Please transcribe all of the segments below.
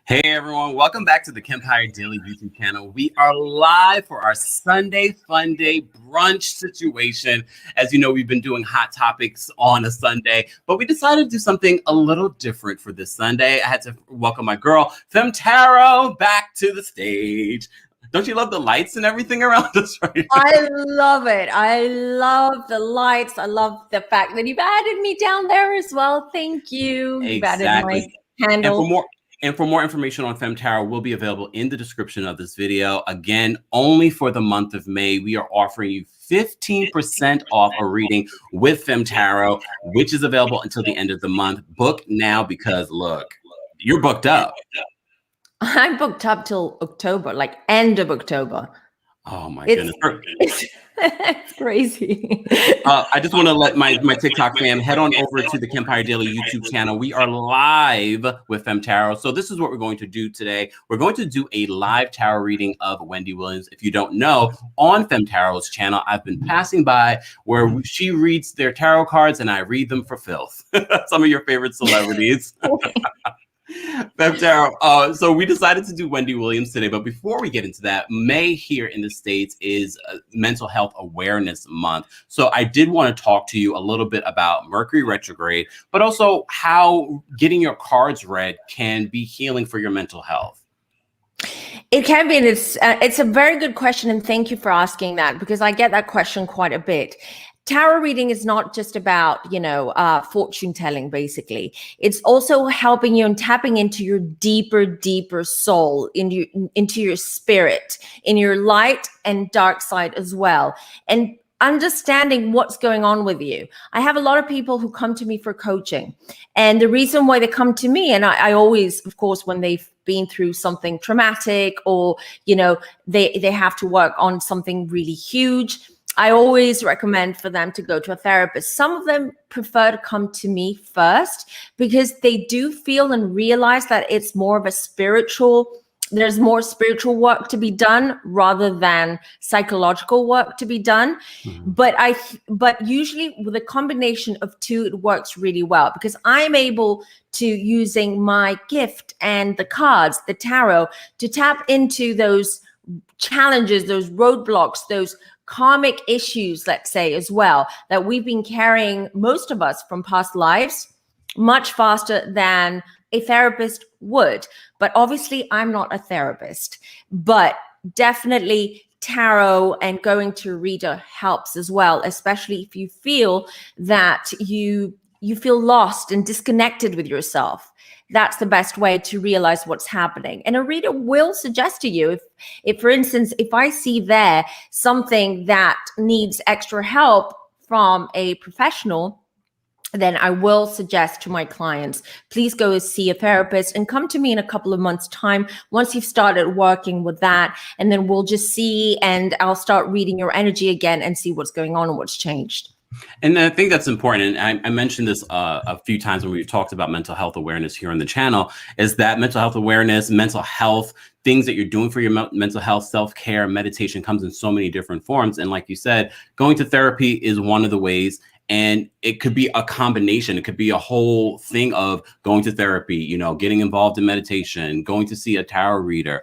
Hey everyone, welcome back to the Kempire Daily YouTube channel. We are live for our Sunday Funday Brunch situation. As you know, we've been doing hot topics on a Sunday, but we decided to do something a little different for this Sunday. I had to welcome my girl, Femme Tarot, back to the stage. Don't you love the lights and everything around us right now? I love it. I love the lights. I love the fact that you've added me down there as well. Thank you. You've added my handle. And for more information on Femme Tarot will be available in the description of this video. Again, only for the month of May, we are offering you 15% off a reading with Femme Tarot, which is available until the end of the month. Book now because look, you're booked up. I'm booked up till October, like end of October. Oh my goodness. It's crazy. I just want to let my TikTok fam head on over to the Kempire Daily YouTube channel. We are live with Femme Tarot. So this is what we're going to do today. We're going to do a live tarot reading of Wendy Williams. If you don't know, on Femme Tarot's channel, I've been passing by where she reads their tarot cards and I read them for filth. Some of your favorite celebrities. Femme Tarot. So we decided to do Wendy Williams today, but before we get into that, May here in the States is Mental Health Awareness Month. So I did want to talk to you a little bit about Mercury retrograde, but also how getting your cards read can be healing for your mental health. It can be, and it's a very good question, and thank you for asking that, because I get that question quite a bit. Tarot reading is not just about, fortune telling, basically. It's also helping you and tapping into your deeper soul, into your spirit, in your light and dark side as well. And understanding what's going on with you. I have a lot of people who come to me for coaching. And the reason why they come to me, and I always, of course, when they've been through something traumatic or, they have to work on something really huge, I always recommend for them to go to a therapist. Some of them prefer to come to me first because they do feel and realize that it's more of a there's more spiritual work to be done rather than psychological work to be done. Mm-hmm. But usually with a combination of two, it works really well because I'm able to, using my gift and the cards, the tarot, to tap into those challenges, those roadblocks, those karmic issues, let's say, as well, that we've been carrying, most of us, from past lives much faster than a therapist would. But obviously I'm not a therapist, but definitely tarot and going to a reader helps as well, especially if you feel that you feel lost and disconnected with yourself. That's the best way to realize what's happening. And a reader will suggest to you, if for instance, if I see there something that needs extra help from a professional, then I will suggest to my clients, please go see a therapist and come to me in a couple of months' time once you've started working with that. And then we'll just see, and I'll start reading your energy again and see what's going on and what's changed. And I think that's important. And I mentioned this a few times when we've talked about mental health awareness here on the channel, is that mental health awareness, mental health, things that you're doing for your mental health, self-care, meditation comes in so many different forms. And like you said, going to therapy is one of the ways. And it could be a combination. It could be a whole thing of going to therapy, getting involved in meditation, going to see a tarot reader.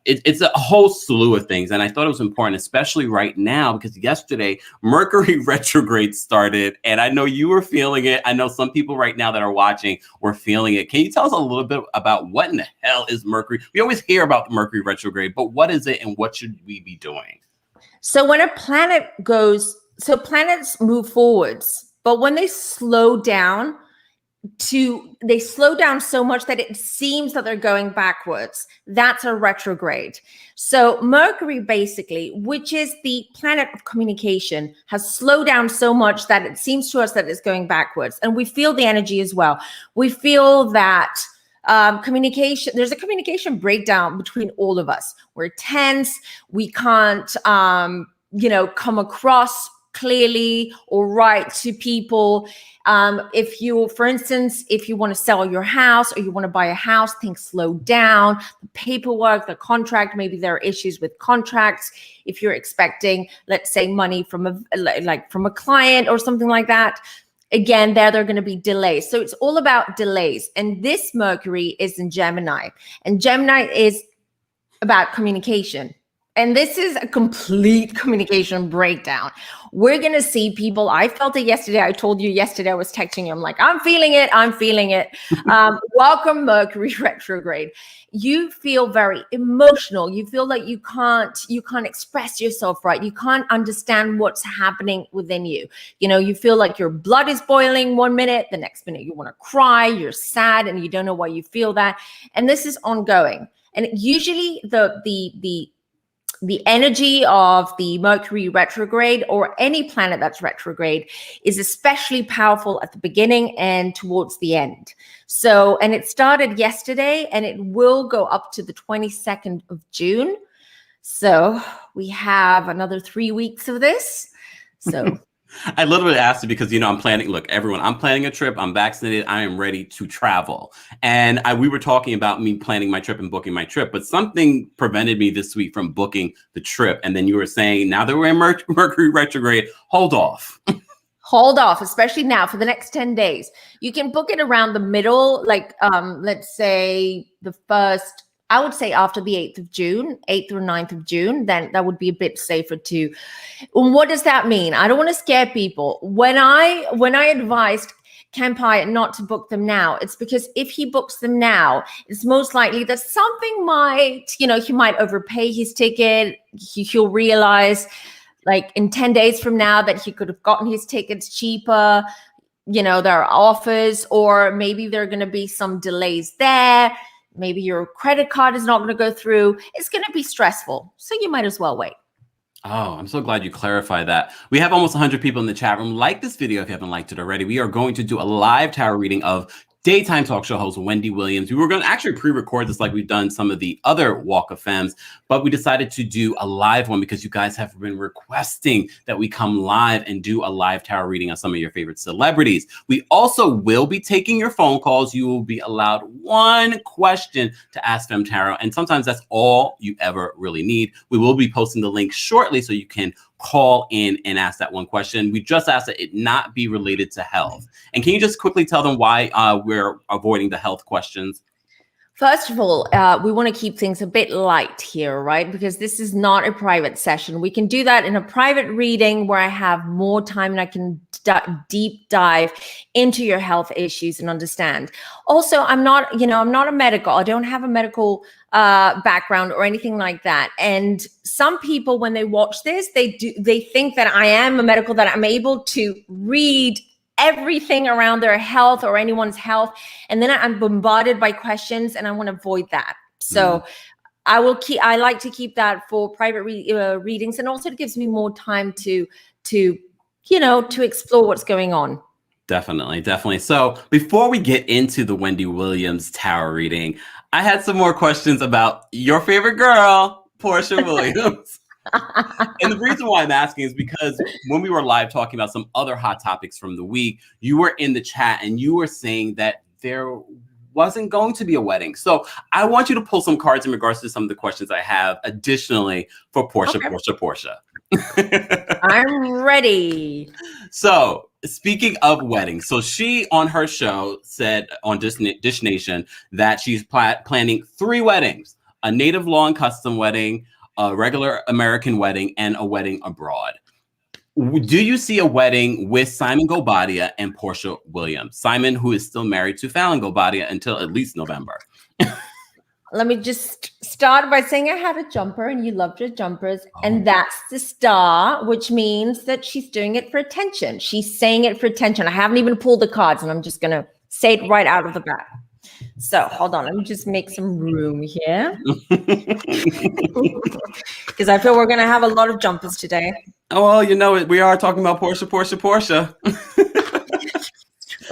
It's a whole slew of things. And I thought it was important, especially right now, because yesterday Mercury retrograde started. And I know you were feeling it. I know some people right now that are watching were feeling it. Can you tell us a little bit about what in the hell is Mercury? We always hear about the Mercury retrograde, but what is it and what should we be doing? So when a planet goes, so planets move forwards, but when they slow down so much that it seems that they're going backwards, that's a retrograde. So Mercury, basically, which is the planet of communication, has slowed down so much that it seems to us that it's going backwards. And we feel the energy as well. We feel that communication, there's a communication breakdown between all of us. We're tense. We can't, come across clearly or write to people. If you, for instance, if you want to sell your house or you want to buy a house, things slow down. The paperwork, the contract, maybe there are issues with contracts. If you're expecting, let's say, money from a client or something like that, again, there are going to be delays. So it's all about delays. And this Mercury is in Gemini, and Gemini is about communication. And this is a complete communication breakdown. We're going to see people. I felt it yesterday. I told you yesterday, I was texting you. I'm like, I'm feeling it. I'm feeling it. Welcome, Mercury retrograde. You feel very emotional. You feel like you can't express yourself right. You can't understand what's happening within you. You know, you feel like your blood is boiling one minute. The next minute you want to cry. You're sad and you don't know why you feel that. And this is ongoing. And usually the energy of the Mercury retrograde, or any planet that's retrograde, is especially powerful at the beginning and towards the end. So, and it started yesterday and it will go up to the 22nd of June. So we have another 3 weeks of this. So I literally asked you because, you know, I'm planning, look, everyone, I'm planning a trip. I'm vaccinated. I am ready to travel. And we were talking about me planning my trip and booking my trip, but something prevented me this week from booking the trip. And then you were saying, now that we're in Mercury retrograde, hold off. Hold off, especially now for the next 10 days. You can book it around the middle, like let's say the first, I would say after the 8th of June, 8th or 9th of June, then that would be a bit safer too. And what does that mean? I don't want to scare people. When I advised Kempire not to book them now, it's because if he books them now, it's most likely that something might, you know, he might overpay his ticket. He'll realize like in 10 days from now that he could have gotten his tickets cheaper. You know, there are offers, or maybe there are going to be some delays there. Maybe your credit card is not going to go through. It's going to be stressful. So you might as well wait. Oh, I'm so glad you clarified that. We have almost 100 people in the chat room. Like this video if you haven't liked it already. We are going to do a live tarot reading of daytime talk show host Wendy Williams. We were going to actually pre-record this like we've done some of the other Walk of Femmes, but we decided to do a live one because you guys have been requesting that we come live and do a live tarot reading on some of your favorite celebrities. We also will be taking your phone calls. You will be allowed one question to ask Femme Tarot, and sometimes that's all you ever really need. We will be posting the link shortly so you can call in and ask that one question. We just asked that it not be related to health. And can you just quickly tell them why we're avoiding the health questions? First of all, we want to keep things a bit light here, right? Because this is not a private session. We can do that in a private reading where I have more time and I can deep dive into your health issues and understand. Also, I'm not a medical. I don't have a medical background or anything like that. And some people, when they watch this, they think that I am a medical, that I'm able to read everything around their health or anyone's health, and then I'm bombarded by questions, and I want to avoid that. So I like to keep that for private readings, and also it gives me more time to explore what's going on. Definitely. So before we get into the Wendy Williams tarot reading, I had some more questions about your favorite girl, Porsha Williams. And the reason why I'm asking is because when we were live talking about some other hot topics from the week, you were in the chat and you were saying that there wasn't going to be a wedding. So I want you to pull some cards in regards to some of the questions I have additionally for Porsha. I'm ready. So speaking of weddings, so she on her show said on Dish Nation that she's planning 3 weddings: a native law and custom wedding, a regular American wedding, and a wedding abroad. Do you see a wedding with Simon Gobadia and Porsha Williams? Simon, who is still married to Fallon Gobadia until at least November. Let me just start by saying I had a jumper and you loved your jumpers. Oh. And that's the star, which means that she's doing it for attention. She's saying it for attention. I haven't even pulled the cards, and I'm just going to say it right out of the bat. So hold on, let me just make some room here. Because I feel we're going to have a lot of jumpers today. Oh, well, you know it. We are talking about Porsha.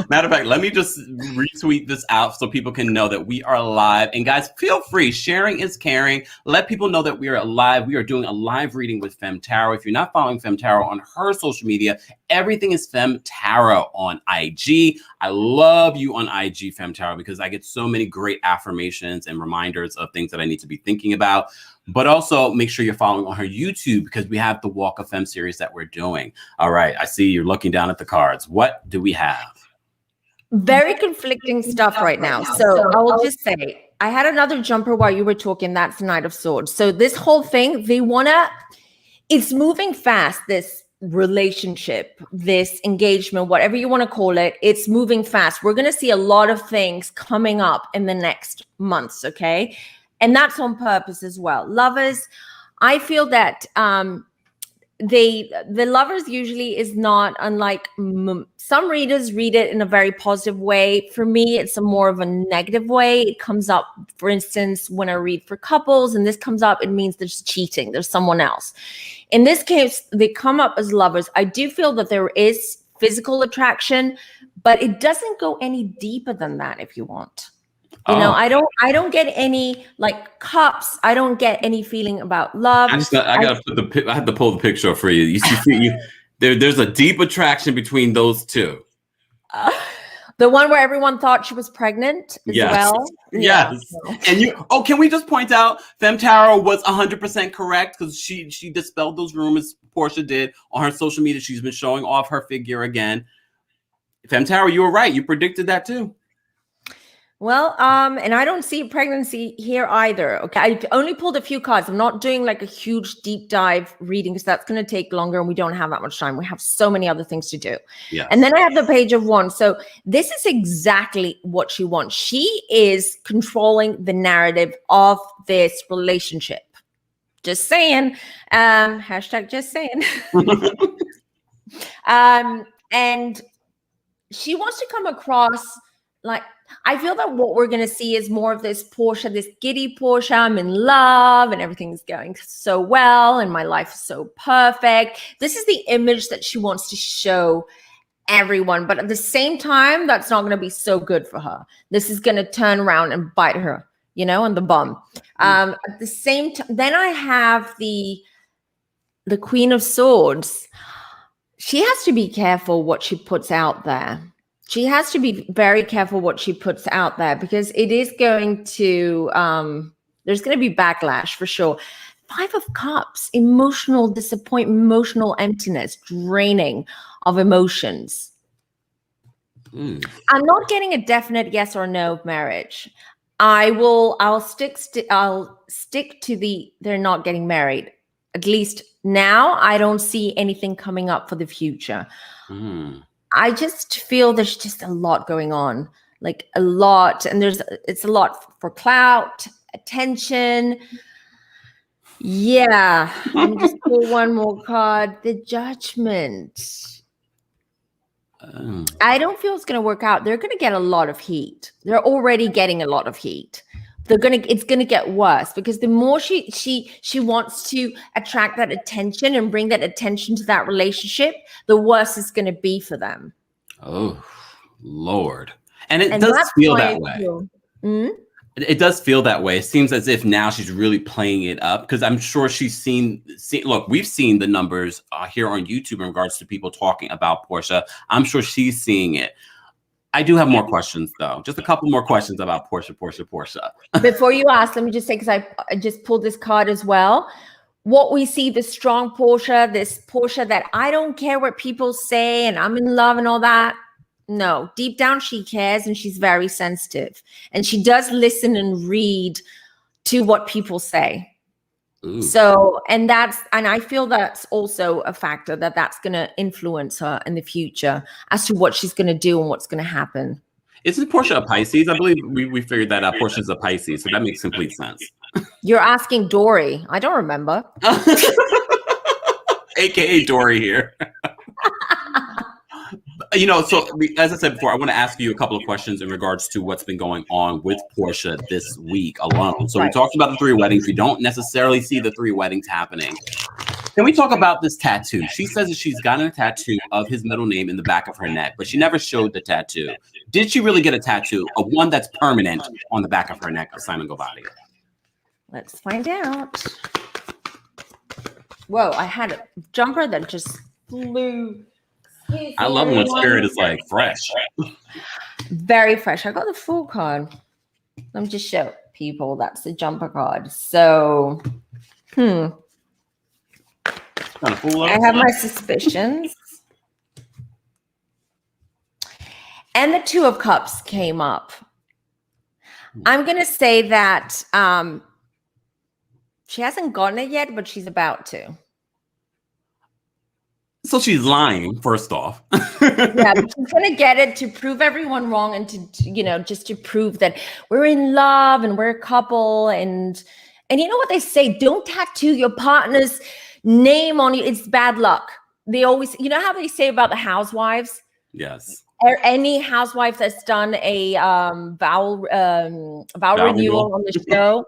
Matter of fact, let me just retweet this out so people can know that we are live. And guys, feel free. Sharing is caring. Let people know that we are live. We are doing a live reading with Femme Tarot. If you're not following Femme Tarot on her social media, everything is Femme Tarot on IG. I love you on IG, Femme Tarot, because I get so many great affirmations and reminders of things that I need to be thinking about. but also make sure you're following on her YouTube because we have the Walk of Femme series that we're doing. All right. I see you're looking down at the cards. What do we have? Very conflicting stuff right now. So I will just say, I had another jumper while you were talking. That's Knight of Swords. So this whole thing, it's moving fast, this relationship, this engagement, whatever you want to call it, it's moving fast. We're going to see a lot of things coming up in the next months, okay? And that's on purpose as well. Lovers, I feel that the lovers usually is not unlike some readers read it in a very positive way. For me, it's a more of a negative way. It comes up, for instance, when I read for couples and this comes up, it means there's cheating, there's someone else. In this case, they come up as lovers. I do feel that there is physical attraction, but it doesn't go any deeper than that if you want. You know, I don't get any like cups. I don't get any feeling about love. I have to pull the picture up for you. You see, there's a deep attraction between those two. The one where everyone thought she was pregnant as well. Yes. Yeah. And can we just point out Femme Tarot was 100% correct because she dispelled those rumors Porsha did on her social media. She's been showing off her figure again. Femme Tarot, you were right. You predicted that too. Well, and I don't see pregnancy here either. Okay, I only pulled a few cards. I'm not doing like a huge deep dive reading because that's going to take longer and we don't have that much time. We have so many other things to do. Yeah. And then I have the Page of Wands. So this is exactly what she wants. She is controlling the narrative of this relationship. Just saying. Hashtag just saying. And she wants to come across like, I feel that what we're going to see is more of this Porsha, this giddy Porsha. I'm in love and everything's going so well and my life is so perfect. This is the image that she wants to show everyone. But at the same time, that's not going to be so good for her. This is going to turn around and bite her, you know, on the bum. At the same time, then I have the Queen of Swords. She has to be careful what she puts out there. She has to be very careful what she puts out there because it is going to, there's going to be backlash for sure. 5 of Cups, emotional disappointment, emotional emptiness, draining of emotions. I'm not getting a definite yes or no of marriage. I'll stick to they're not getting married. At least now I don't see anything coming up for the future. I just feel there's just a lot going on, like a lot. And it's a lot for clout, attention. Yeah. Let me just pull one more card. The Judgment. I don't feel it's going to work out. They're going to get a lot of heat. They're already getting a lot of heat. It's going to get worse because the more she wants to attract that attention and bring that attention to that relationship, the worse it's going to be for them. Oh, Lord. And it does feel that way. It does feel that way. It seems as if now she's really playing it up because I'm sure she's seen, look, we've seen the numbers here on YouTube in regards to people talking about Porsha. I'm sure she's seeing it. I do have more questions, though. Just a couple more questions about Porsha. Before you ask, let me just say, because I just pulled this card as well. What we see, the strong Porsha, this Porsha that I don't care what people say and I'm in love and all that. No, deep down she cares and she's very sensitive. And she does listen and read to what people say. Ooh. So, and I feel that's also a factor that's going to influence her in the future as to what she's going to do and what's going to happen. Isn't Porsha a Pisces? I believe we figured that out. Porsha's a Pisces, so that makes complete sense. You're asking Dory. I don't remember. AKA Dory here. You know, so as I said before, I want to ask you a couple of questions in regards to what's been going on with Porsha this week alone. So we talked about the 3 weddings. We don't necessarily see the 3 weddings happening. Can we talk about this tattoo? She says that she's gotten a tattoo of his middle name in the back of her neck, but she never showed the tattoo. Did she really get a tattoo of one that's permanent on the back of her neck of Simon Gobadi? Let's find out. Whoa, I had a jumper that just flew. I love when spirit is like fresh. Very fresh. I got the full card. Let me just show people. That's the jumper card. So Hmm. Trying to fool us. I have my suspicions. And the Two of Cups came up. I'm going to say that she hasn't gotten it yet, but she's about to. So she's lying, first off. Yeah, but she's going to get it to prove everyone wrong and just to prove that we're in love and we're a couple. And you know what they say? Don't tattoo your partner's name on you. It's bad luck. They always, you know how they say about the housewives? Yes. Or any housewife that's done a vow renewal on the show,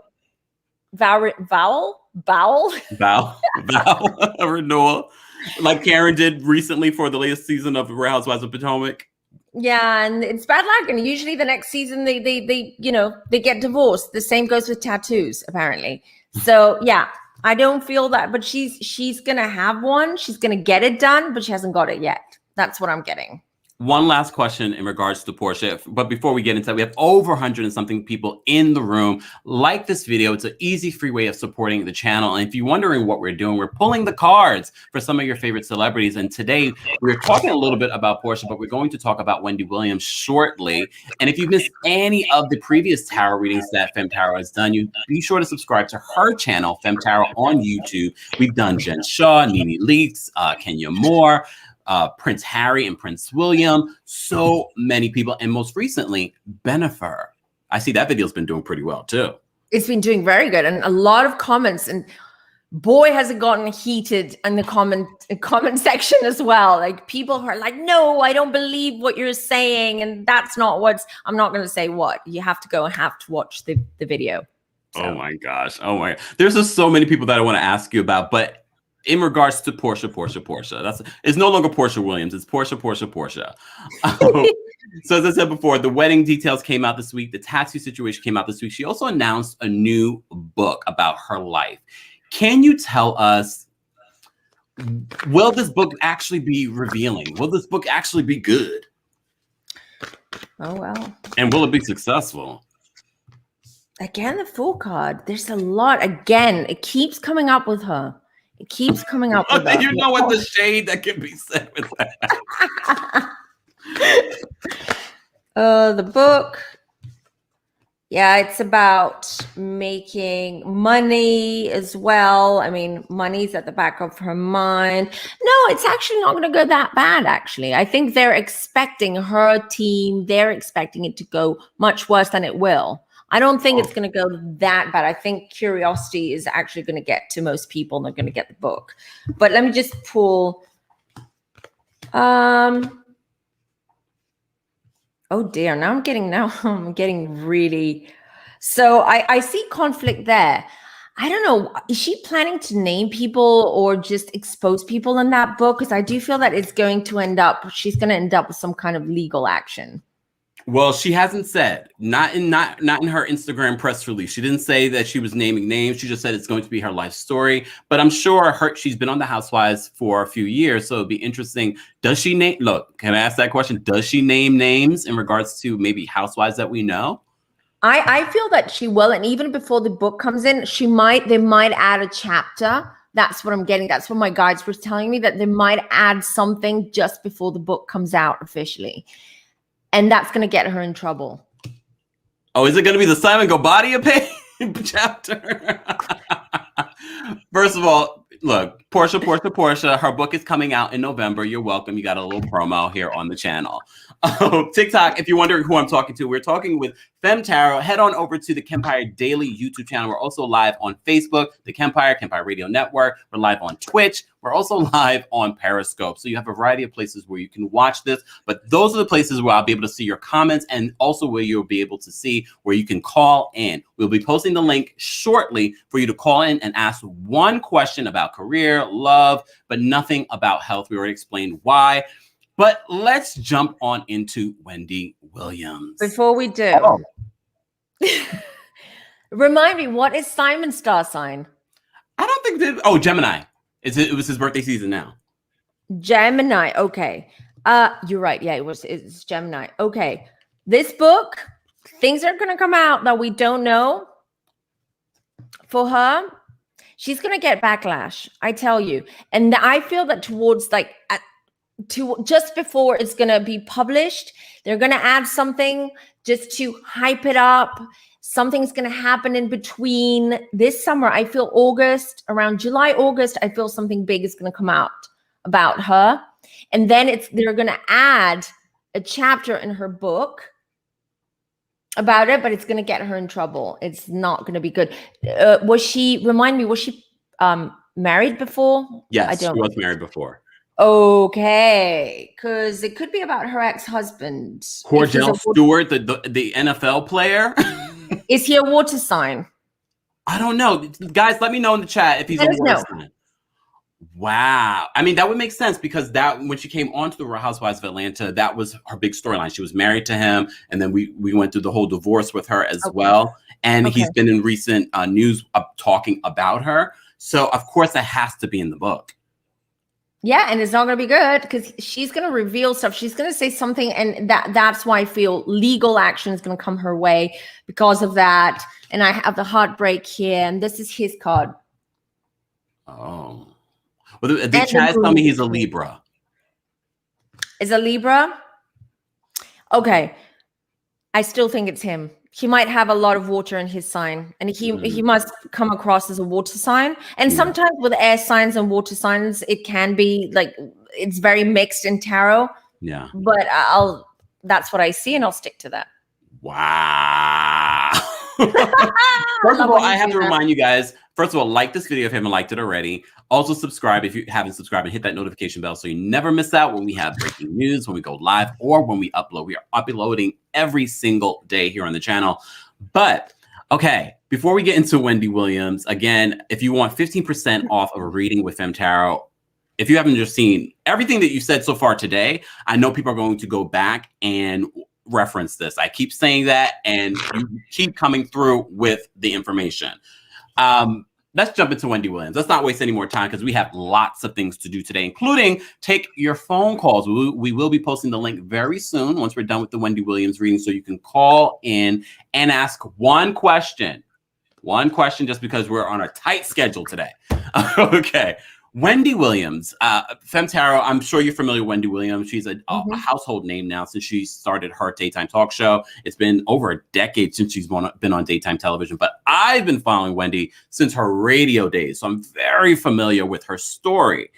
vow renewal, like Karen did recently for the latest season of Real Housewives of Potomac. Yeah, and it's bad luck. And usually the next season they get divorced. The same goes with tattoos, apparently. So yeah, I don't feel that, but she's gonna have one. She's gonna get it done, but she hasn't got it yet. That's what I'm getting. One last question in regards to Porsha, but before we get into that, we have over 100 and something people in the room. Like this video, it's an easy, free way of supporting the channel. And if you're wondering what we're doing, we're pulling the cards for some of your favorite celebrities. And today we're talking a little bit about Porsha, but we're going to talk about Wendy Williams shortly. And if you missed any of the previous tarot readings that Femme Tarot has done, you be sure to subscribe to her channel, Femme Tarot, on YouTube. We've done Jen Shaw, Nene Leakes, Kenya Moore, Prince Harry and Prince William, so many people, and most recently Bennifer. I see that video's been doing pretty well too. It's been doing very good, and a lot of comments, and boy has it gotten heated in the comment section as well. Like people who are like, no, I don't believe what you're saying, and that's not what's, I'm not going to say what. You have to go and have to watch the video. So. Oh my gosh, there's just so many people that I want to ask you about, but in regards to Porsha, it's no longer Porsha Williams. It's Porsha. So as I said before, the wedding details came out this week. The tattoo situation came out this week. She also announced a new book about her life. Can you tell us, will this book actually be revealing? Will this book actually be good? Oh, well. And will it be successful? Again, the Fool card. There's a lot. Again, it keeps coming up with her. It keeps coming up with You know what the shade that can be said with that. The book. Yeah, it's about making money as well. I mean, money's at the back of her mind. No, it's actually not going to go that bad, actually. I think they're expecting her team, they're expecting it to go much worse than it will. I don't think it's going to go that bad. I think curiosity is actually going to get to most people and they're going to get the book. But let me just pull. Oh dear, now I'm getting really. So I see conflict there. I don't know. Is she planning to name people or just expose people in that book? Because I do feel that she's going to end up with some kind of legal action. Well, she hasn't said, not in her Instagram press release. She didn't say that she was naming names. She just said it's going to be her life story. But I'm sure she's been on the Housewives for a few years, so it'd be interesting. Does she name? Look, can I ask that question? Does she name names in regards to maybe housewives that we know? I feel that she will, and even before the book comes in, they might add a chapter. That's what I'm getting. That's what my guides were telling me, that they might add something just before the book comes out officially. And that's going to get her in trouble. Oh, is it going to be the Simon Gobadia chapter? First of all, look, Porsha. Her book is coming out in November. You're welcome. You got a little promo here on the channel. TikTok, if you're wondering who I'm talking to, we're talking with Femme Tarot. Head on over to the Kempire Daily YouTube channel. We're also live on Facebook, Kempire Radio Network. We're live on Twitch. We're also live on Periscope. So you have a variety of places where you can watch this. But those are the places where I'll be able to see your comments and also where you'll be able to see where you can call in. We'll be posting the link shortly for you to call in and ask one question about career, love, but nothing about health. We already explained why. But let's jump on into Wendy Williams. Before we do, remind me, what is Simon's star sign? I don't think that. Oh, Gemini. It was his birthday season now. Gemini. Okay. You're right. Yeah, it's Gemini. Okay. This book, things are going to come out that we don't know for her. She's going to get backlash, I tell you. And I feel that towards like just before it's going to be published, they're going to add something just to hype it up. Something's going to happen in between this summer. I feel August, around July, August, I feel something big is going to come out about her. And then they're going to add a chapter in her book about it, but it's going to get her in trouble. It's not going to be good. Was she married before? Yes, she was married before. Okay, because it could be about her ex-husband. Cordell Stewart, the NFL player. Is he a water sign? I don't know. Guys, let me know in the chat if he's a water sign. Wow. I mean, that would make sense because when she came onto the Real Housewives of Atlanta, that was her big storyline. She was married to him, and then we went through the whole divorce with her as well. And he's been in recent news talking about her. So, of course, that has to be in the book. Yeah, and it's not going to be good because she's going to reveal stuff. She's going to say something, and that's why I feel legal action is going to come her way because of that. And I have the heartbreak here, and this is his card. Oh. Well, the chat tell me he's a Libra. Is a Libra? Okay. I still think it's him. He might have a lot of water in his sign, and he must come across as a water sign. And sometimes with air signs and water signs, it can be like it's very mixed in tarot. Yeah. But that's what I see, and I'll stick to that. Wow. First of all, I have to remind you guys, first of all, like this video if you haven't liked it already. Also subscribe if you haven't subscribed and hit that notification bell so you never miss out when we have breaking news, when we go live, or when we upload. We are uploading every single day here on the channel. But, okay, before we get into Wendy Williams, again, if you want 15% off of a reading with Femme Tarot, if you haven't just seen everything that you said so far today, I know people are going to go back and reference this. I keep saying that, and you keep coming through with the information. Let's jump into Wendy Williams. Let's not waste any more time because we have lots of things to do today, including take your phone calls. We will be posting the link very soon once we're done with the Wendy Williams reading, so you can call in and ask one question. One question, just because we're on a tight schedule today. Okay. Wendy Williams, Femme Tarot, I'm sure you're familiar with Wendy Williams. She's a household name now since she started her daytime talk show. It's been over a decade since she's been on daytime television, but I've been following Wendy since her radio days, so I'm very familiar with her story.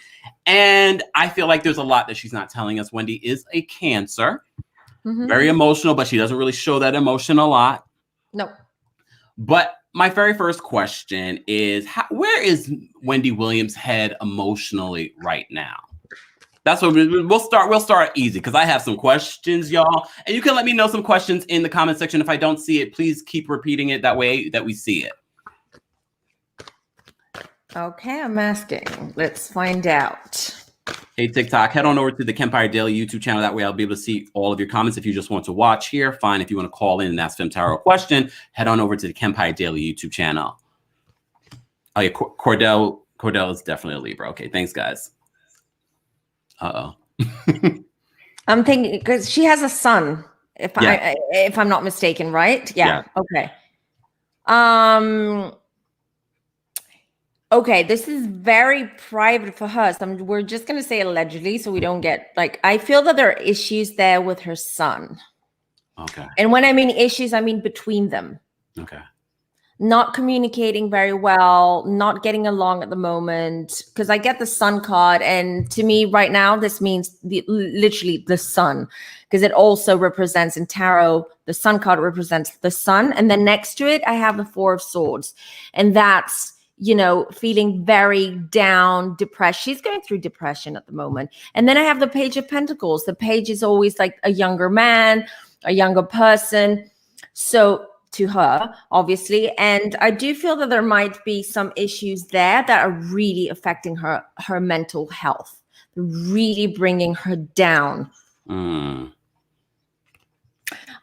And I feel like there's a lot that she's not telling us. Wendy is a Cancer, very emotional, but she doesn't really show that emotion a lot. No. But my very first question is, where is Wendy Williams' head emotionally right now? That's what we'll start. We'll start easy because I have some questions, y'all. And you can let me know some questions in the comment section. If I don't see it, please keep repeating it that way that we see it. Okay, I'm asking. Let's find out. Hey, TikTok, head on over to the Kempire Daily YouTube channel. That way I'll be able to see all of your comments. If you just want to watch here, fine. If you want to call in and ask Femme Tarot a question, head on over to the Kempire Daily YouTube channel. Oh, yeah, Cordell is definitely a Libra. Okay, thanks, guys. Uh-oh. I'm thinking, because she has a son, if I'm not mistaken, right? Yeah. Okay. Okay, this is very private for her. So we're just going to say allegedly so we don't get, like, I feel that there are issues there with her son. Okay. And when I mean issues, I mean between them. Okay. Not communicating very well, not getting along at the moment. Because I get the sun card, and to me right now, this means literally the sun. Because it also represents in tarot, the sun card represents the sun. And then next to it, I have the Four of Swords. And that's, you know, feeling very down, depressed. She's going through depression at the moment. And then I have the Page of Pentacles. The page is always like a younger man, a younger person. So to her, obviously. And I do feel that there might be some issues there that are really affecting her mental health, really bringing her down.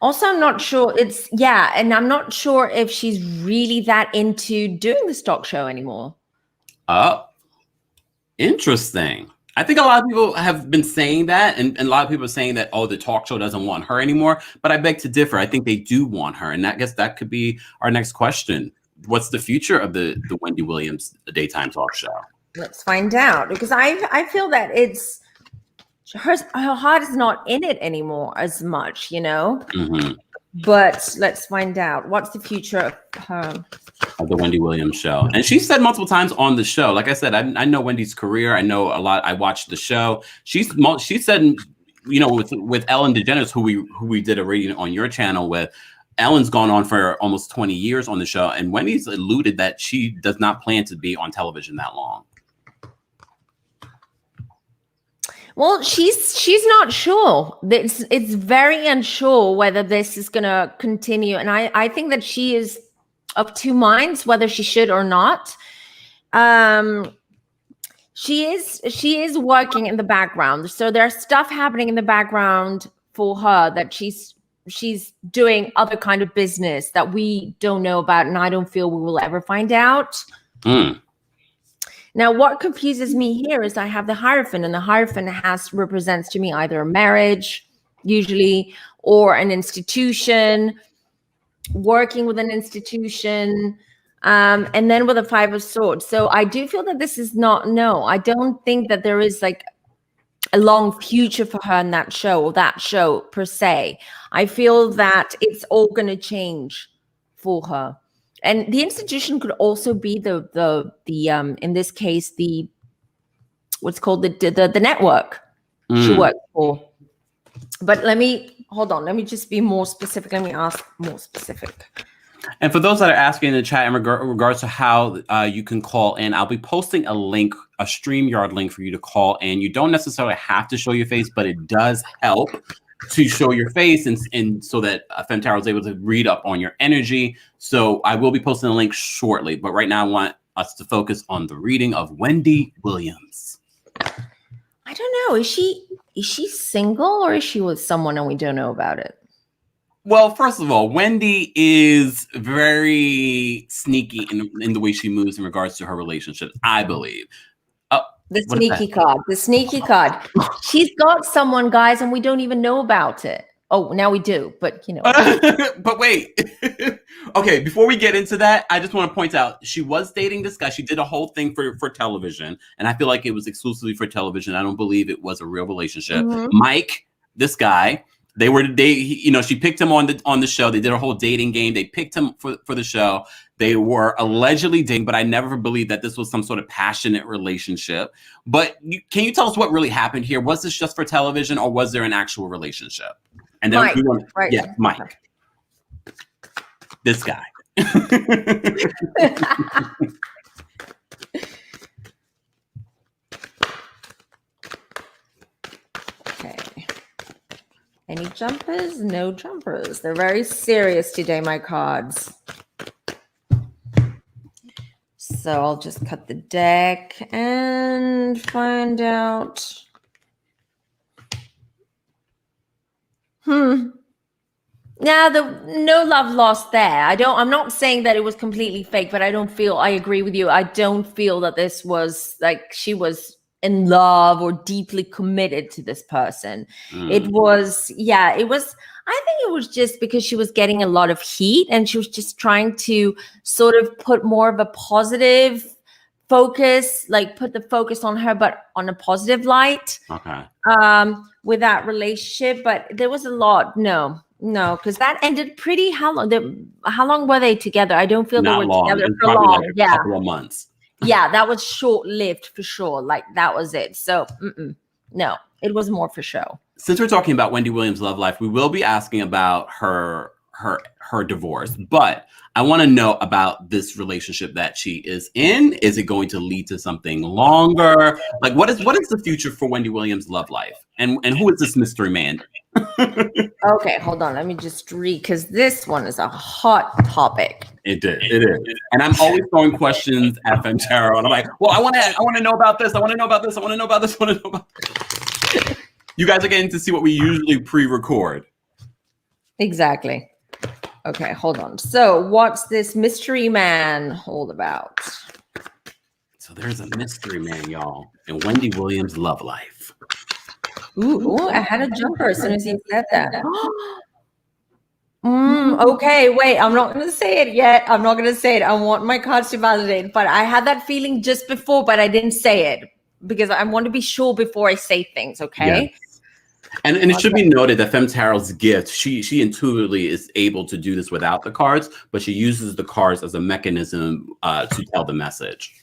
Also, I'm not sure and I'm not sure if she's really that into doing the stock show anymore. Oh, interesting. I think a lot of people have been saying that, and a lot of people are saying that, oh, the talk show doesn't want her anymore. But I beg to differ. I think they do want her. And I guess that could be our next question. what's the future of the Wendy Williams daytime talk show? Let's find out, because I feel that it's her heart is not in it anymore as much, you know. Mm-hmm. But let's find out what's the future of her. Of the Wendy Williams show. And she said multiple times on the show, like I said, I know Wendy's career. I know a lot. I watched the show. She said, you know, with Ellen DeGeneres, who we did a reading on your channel with, Ellen's gone on for almost 20 years on the show, and Wendy's alluded that she does not plan to be on television that long. Well, she's not sure. It's very unsure whether this is going to continue, and I think that she is of two minds whether she should or not. She is working in the background, so there's stuff happening in the background for her that she's doing other kind of business that we don't know about, and I don't feel we will ever find out. Now, what confuses me here is I have the Hierophant, and the Hierophant represents to me either a marriage, usually, or an institution, working with an institution, and then with a Five of Swords. So I do feel that this is not, no, I don't think that there is like a long future for her in that show, or that show per se. I feel that it's all going to change for her. And the institution could also be the in this case, the what's called the network she works for. But hold on. Let me just be more specific. Let me ask more specific. And for those that are asking in the chat in regards to how you can call in, I'll be posting a link, a StreamYard link for you to call in. You don't necessarily have to show your face, but it does help to show your face, and so that Femme Tarot is able to read up on your energy. So I will be posting a link shortly, but right now I want us to focus on the reading of Wendy Williams. I don't know. Is she single, or is she with someone and we don't know about it? Well, first of all, Wendy is very sneaky in the way she moves in regards to her relationship, I believe. The sneaky card. She's got someone, guys, and we don't even know about it. Oh, now we do, but you know. But wait. Okay, before we get into that, I just want to point out she was dating this guy. She did a whole thing for television, and I feel like it was exclusively for television. I don't believe it was a real relationship. Mike, this guy, she picked him on the show. They did a whole dating game. They picked him for the show. They were allegedly dating, but I never believed that this was some sort of passionate relationship. But can you tell us what really happened here? Was this just for television, or was there an actual relationship? And then Mike. This guy. Okay. Any jumpers? No jumpers. They're very serious today, my cards. So I'll just cut the deck and find out. Now, no love lost there. I'm not saying that it was completely fake, but I agree with you. I don't feel that this was like she was in love or deeply committed to this person. It was, I think it was just because she was getting a lot of heat, and she was just trying to sort of put more of a positive focus, like put the focus on her, but on a positive light. Okay. With that relationship, but there was a lot. No, because that ended pretty. How long were they together? I don't feel they were together for long. Like a couple of months. Yeah, that was short-lived for sure. Like that was it. So no, it was more for show. Since we're talking about Wendy Williams' love life, we will be asking about her divorce, but I want to know about this relationship that she is in. Is it going to lead to something longer? Like, what is the future for Wendy Williams' love life? And who is this mystery man? Okay, hold on. Let me just read, because this one is a hot topic. It is. And I'm always throwing questions at Femme Tarot, and I'm like, well, I want to know about this. I want to know about this. I want to know about this. I want to know about this. You guys are getting to see what we usually pre-record. Exactly. Okay, hold on. So what's this mystery man all about? So there's a mystery man, y'all, in Wendy Williams' love life. Ooh, I had a jumper as soon as you said that. Okay, wait, I'm not going to say it yet. I'm not going to say it. I want my cards to validate, but I had that feeling just before, but I didn't say it because I want to be sure before I say things, okay? Yes. And it should be noted that Femme Tarot's gift, she intuitively is able to do this without the cards, but she uses the cards as a mechanism to tell the message.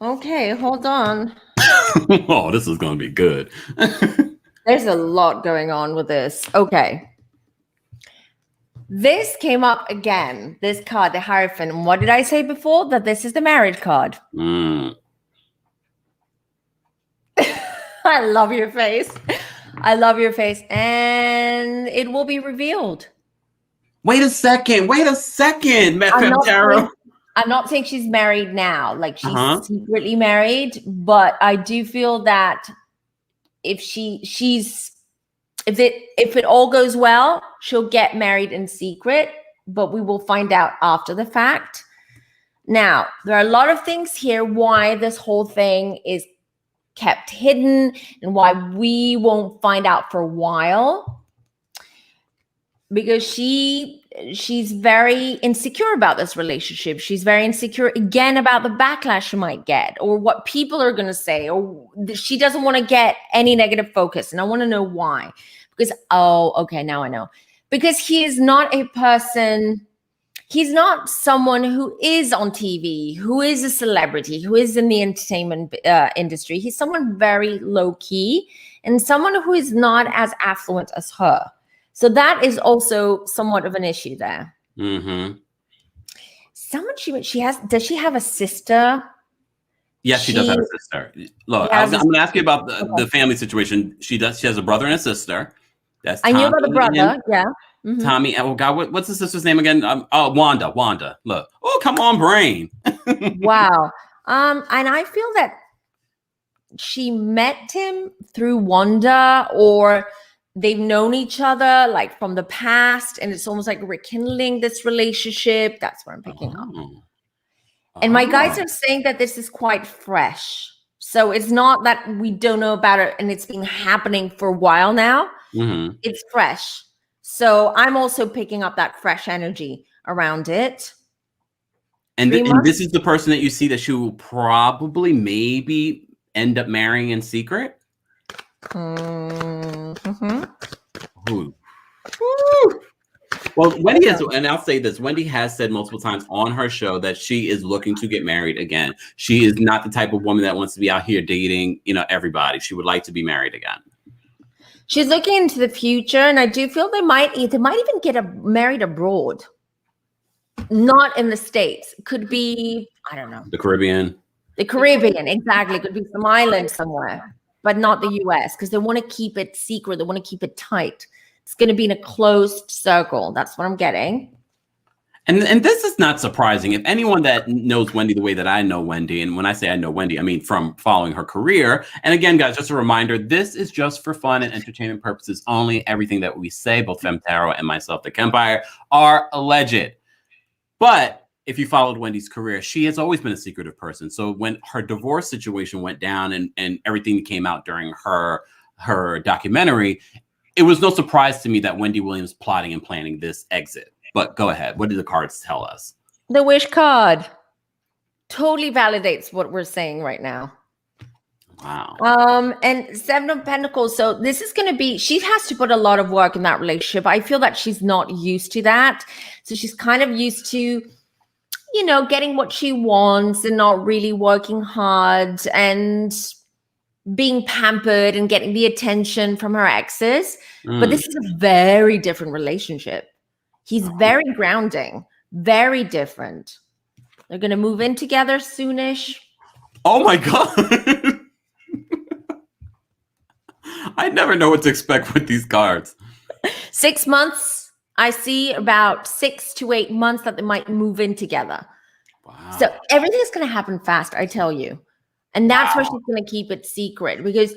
Okay, hold on. Oh, this is going to be good. There's a lot going on with this. Okay. This came up again, this card, the Hierophant. And what did I say before? That this is the married card. I love your face. I love your face. And it will be revealed. Wait a second, Femme Tarot. I'm not saying she's married now, like she's secretly married, but I do feel that if if it all goes well, she'll get married in secret, but we will find out after the fact. Now, there are a lot of things here why this whole thing is kept hidden and why we won't find out for a while. Because she's very insecure about this relationship. She's very insecure again about the backlash she might get or what people are going to say, or she doesn't want to get any negative focus. And I want to know why. Because, okay, now I know. Because he is not a person, he's not someone who is on TV, who is a celebrity, who is in the entertainment industry. He's someone very low key and someone who is not as affluent as her. So that is also somewhat of an issue there. Someone she has, does she have a sister? Yes, she does have a sister. Look, I'm going to ask you about the family situation. She has a brother and a sister. That's I knew about the brother, yeah. Tommy, oh God, what's the sister's name again? Wanda. Look, oh, come on, brain. Wow. And I feel that she met him through Wanda, or they've known each other like from the past, and it's almost like rekindling this relationship. That's what I'm picking up. And my guys are saying that this is quite fresh. So it's not that we don't know about it and it's been happening for a while now. It's fresh. So I'm also picking up that fresh energy around it. And this is the person that you see that she will probably maybe end up marrying in secret? Ooh. Well, Wendy has, and I'll say this, Wendy has said multiple times on her show that she is looking to get married again. She is not the type of woman that wants to be out here dating, everybody. She would like to be married again. She's looking into the future, and I do feel they might even get married abroad. Not in the States. Could be, I don't know. The Caribbean. The Caribbean, exactly. Could be some island somewhere, but not the US, because they want to keep it secret. They want to keep it tight. It's going to be in a closed circle. That's what I'm getting. And this is not surprising. If anyone that knows Wendy the way that I know Wendy, and when I say I know Wendy, I mean from following her career. And again, guys, just a reminder, this is just for fun and entertainment purposes only. Everything that we say, both Femme Tarot and myself, TheKempire, are alleged. But if you followed Wendy's career, she has always been a secretive person. So when her divorce situation went down and everything came out during her documentary, it was no surprise to me that Wendy Williams plotting and planning this exit. But go ahead. What do the cards tell us? The Wish card totally validates what we're saying right now. Wow. And Seven of Pentacles. So this is going to be, she has to put a lot of work in that relationship. I feel that she's not used to that. So she's kind of used to, getting what she wants and not really working hard and being pampered and getting the attention from her exes. But this is a very different relationship. He's very grounding, very different. They're going to move in together soonish. Oh my God. I never know what to expect with these cards. 6 months. I see about 6 to 8 months that they might move in together. Wow. So everything's going to happen fast, I tell you. And that's why she's going to keep it secret, because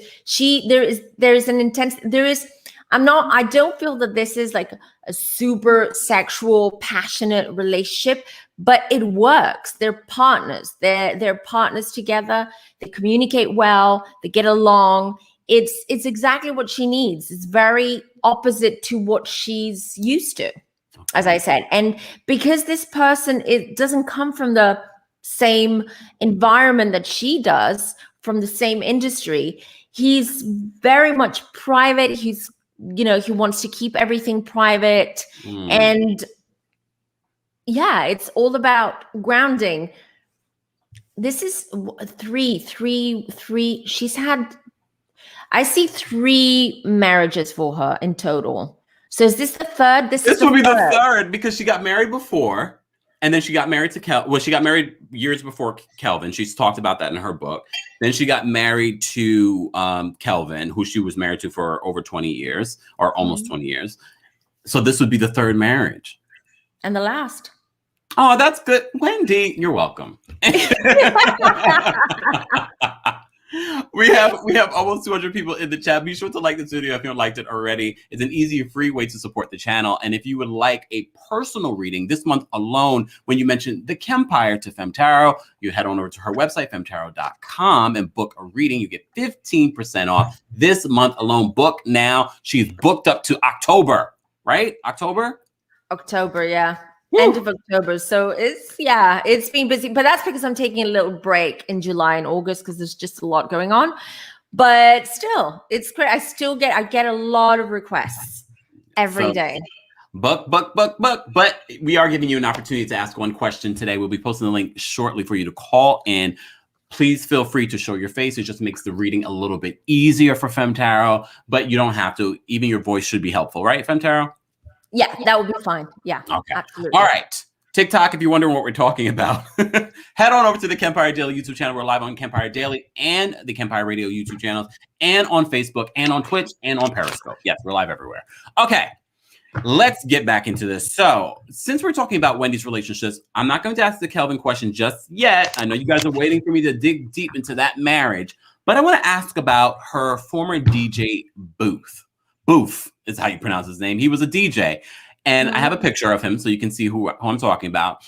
I don't feel that this is like a super sexual, passionate relationship, but it works. They're partners. They're partners together. They communicate well. They get along. it's exactly what she needs. It's very opposite to what she's used to, as I said. And because this person, it doesn't come from the same environment that she does, from the same industry, he's very much private. He's, you know, he wants to keep everything private. And yeah, it's all about grounding. This is three. She's had, I see 3 marriages for her in total. So is this the third? This will be the third, because she got married before, and then she got married to well, she got married years before Kelvin. She's talked about that in her book. Then she got married to Kelvin, who she was married to for over 20 years, or almost 20 years. So this would be the third marriage. And the last. Oh, that's good. Wendy, you're welcome. We have almost 200 people in the chat. Be sure to like this video if you haven't liked it already. It's an easy and free way to support the channel. And if you would like a personal reading this month alone, when you mention the Kempire to Femme Tarot, you head on over to her website, femmetarot.com, and book a reading. You get 15% off this month alone. Book now. She's booked up to October, right? October, yeah. Woo. End of October. So it's been busy, but that's because I'm taking a little break in July and August because there's just a lot going on. But still, it's great. I get a lot of requests every day. But we are giving you an opportunity to ask one question today. We'll be posting the link shortly for you to call in. Please feel free to show your face. It just makes the reading a little bit easier for Femme Tarot, but you don't have to. Even your voice should be helpful, right, Femme Tarot? Yeah, that would be fine. Yeah, okay. Absolutely. All right. TikTok, if you're wondering what we're talking about, head on over to the Kempire Daily YouTube channel. We're live on Kempire Daily and the Kempire Radio YouTube channels, and on Facebook, and on Twitch, and on Periscope. Yes, we're live everywhere. Okay, let's get back into this. So, since we're talking about Wendy's relationships, I'm not going to ask the Kelvin question just yet. I know you guys are waiting for me to dig deep into that marriage, but I want to ask about her former DJ, Boof. Boof is how you pronounce his name. He was a DJ. And I have a picture of him so you can see who I'm talking about.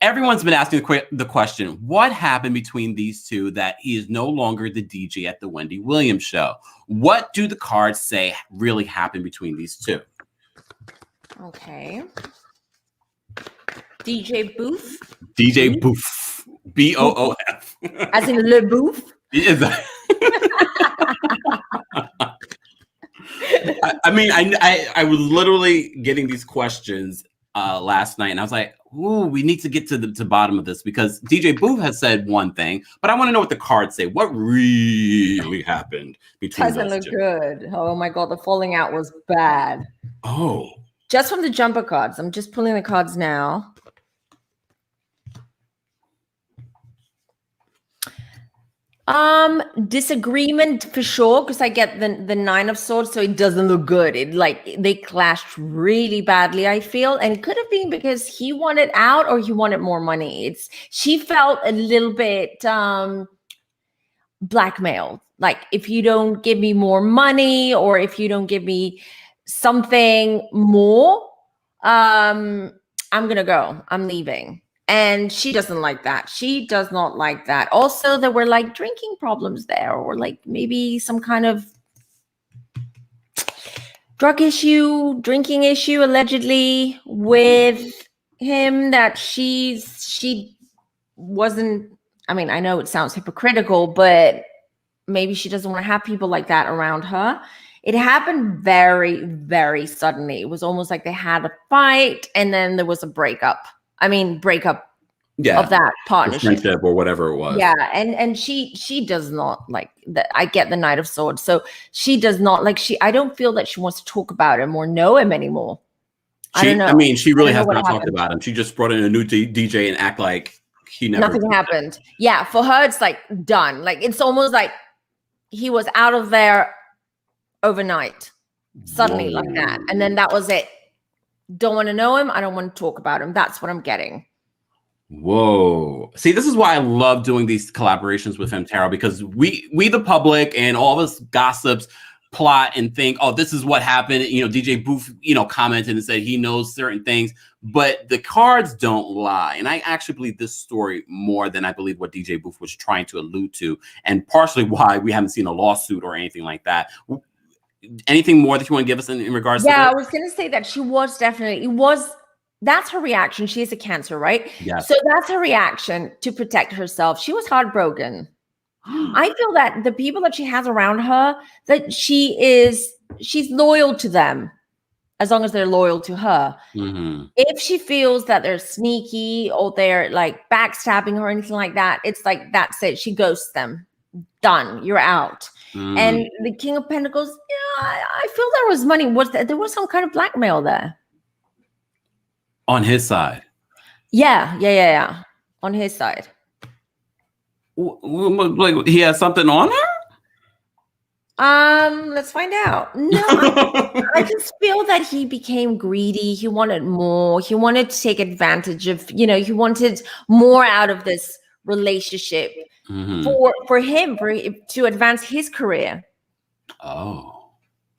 Everyone's been asking the question, what happened between these two that he is no longer the DJ at the Wendy Williams show? What do the cards say really happened between these two? Okay. DJ Boof? DJ Boof. B-O-O-F. As in Le Boof? I was literally getting these questions last night, and I was like, "Ooh, we need to get to the bottom of this," because DJ Boof has said one thing, but I want to know what the cards say. What really happened between Doesn't those look two? good. Oh my god, the falling out was bad. Oh, just from the jumper cards. I'm just pulling the cards now. Disagreement for sure, because I get the 9 of Swords, so it doesn't look good. It they clashed really badly, I feel, and it could have been because he wanted out or he wanted more money. She felt a little bit blackmailed. Like, if you don't give me more money, or if you don't give me something more, I'm gonna go. I'm leaving. And she doesn't like that. She does not like that. Also, there were like drinking problems there, or like maybe some kind of drug issue, drinking issue, allegedly with him, that she wasn't. I mean, I know it sounds hypocritical, but maybe she doesn't want to have people like that around her. It happened very, very suddenly. It was almost like they had a fight and then there was a breakup. Of that partnership, friendship, or whatever it was. Yeah, and she does not like that. I get the Knight of Swords, so she does not like. I don't feel that she wants to talk about him or know him anymore. I don't know. I mean, she really has not talked about him. She just brought in a new DJ and act like he never. Nothing happened. Yeah, for her, it's like done. Like, it's almost like he was out of there overnight, suddenly. Whoa. Like that, and then that was it. Don't want to know him. I don't want to talk about him. That's what I'm getting. Whoa. See, this is why I love doing these collaborations with Femme Tarot, because we the public and all this gossips, plot and think, oh, this is what happened. You know, DJ Boof, you know, commented and said he knows certain things, but the cards don't lie. And I actually believe this story more than I believe what DJ Boof was trying to allude to, and partially why we haven't seen a lawsuit or anything like that. Anything more that you want to give us in regards to that? Yeah, I was going to say that she was definitely, that's her reaction. She is a Cancer, right? Yes. So that's her reaction to protect herself. She was heartbroken. I feel that the people that she has around her, that she's loyal to them as long as they're loyal to her. Mm-hmm. If she feels that they're sneaky or they're like backstabbing her or anything like that, it's like, that's it. She ghosts them. Done. You're out. Mm. And the King of Pentacles, yeah, I feel there was money. There was some kind of blackmail there. On his side. Yeah. On his side. Like he has something on her? Let's find out. No, I just feel that he became greedy. He wanted more. He wanted to take advantage of, you know, he wanted more out of this relationship for him to advance his career. Oh.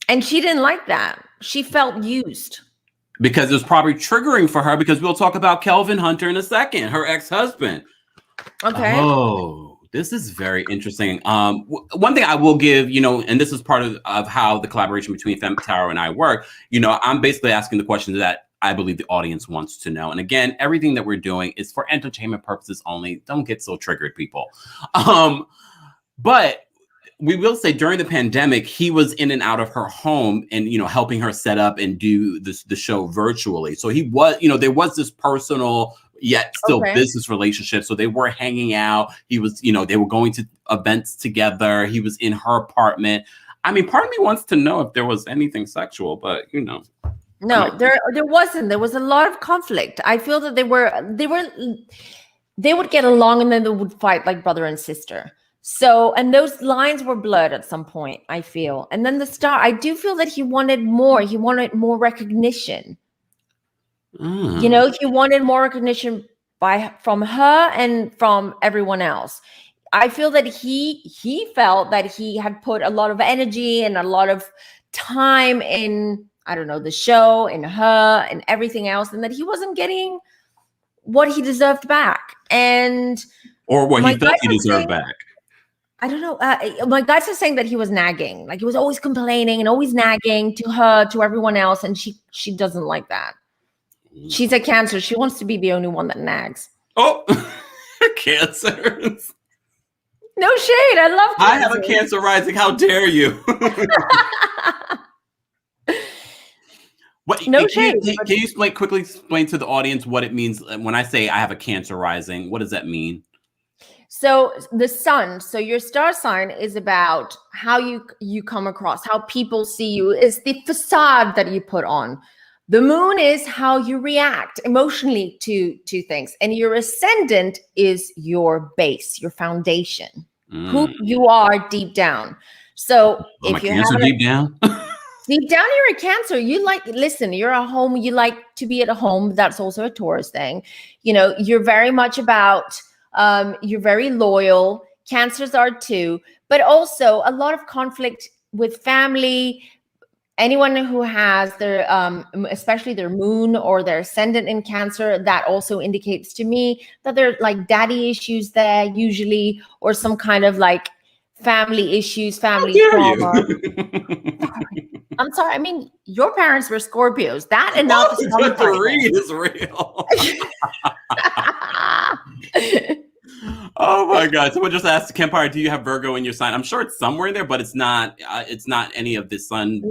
And she didn't like that. She felt used. Because it was probably triggering for her, because we'll talk about Kelvin Hunter in a second, her ex-husband. Okay. Oh, this is very interesting. One thing I will give, you know, and this is part of how the collaboration between Femme Tarot and I work, you know, I'm basically asking the questions that I believe the audience wants to know. And again, everything that we're doing is for entertainment purposes only. Don't get so triggered, people. But we will say during the pandemic, he was in and out of her home and, you know, helping her set up and do the show virtually. So he was, you know, there was this personal yet still business relationship. So they were hanging out. He was, you know, they were going to events together. He was in her apartment. I mean, part of me wants to know if there was anything sexual, but you know. No, there wasn't. There was a lot of conflict. I feel that they would get along and then they would fight like brother and sister. So, and those lines were blurred at some point, I feel. And then I do feel that he wanted more. He wanted more recognition. You know, he wanted more recognition from her and from everyone else. I feel that he felt that he had put a lot of energy and a lot of time in, I don't know, the show and her and everything else, and that he wasn't getting what he deserved back. Or what he felt he deserved back. I don't know. My guys are saying that he was nagging. Like he was always complaining and always nagging to her, to everyone else. And she doesn't like that. She's a Cancer. She wants to be the only one that nags. Oh, Cancer. No shade. I love Cancer. I have a Cancer rising. How dare you? No shade. Can you quickly explain to the audience what it means when I say I have a Cancer rising? What does that mean? So the sun, so your star sign is about how you come across, how people see you, is the facade that you put on. The moon is how you react emotionally to things. And your ascendant is your base, your foundation, who you are deep down. So if you have deep down? Deep down, you're a Cancer. You're a home. You like to be at a home. That's also a Taurus thing. You know, you're very much about, you're very loyal. Cancers are too, but also a lot of conflict with family. Anyone who has their, especially their moon or their ascendant in Cancer, that also indicates to me that there are like daddy issues there usually, or some kind of like family issues, family trauma. I'm sorry. I mean, your parents were Scorpios. That enough is what the read is real. Oh my God! Someone just asked Kempire, "Do you have Virgo in your sign?" I'm sure it's somewhere in there, but it's not. It's not any of the sun,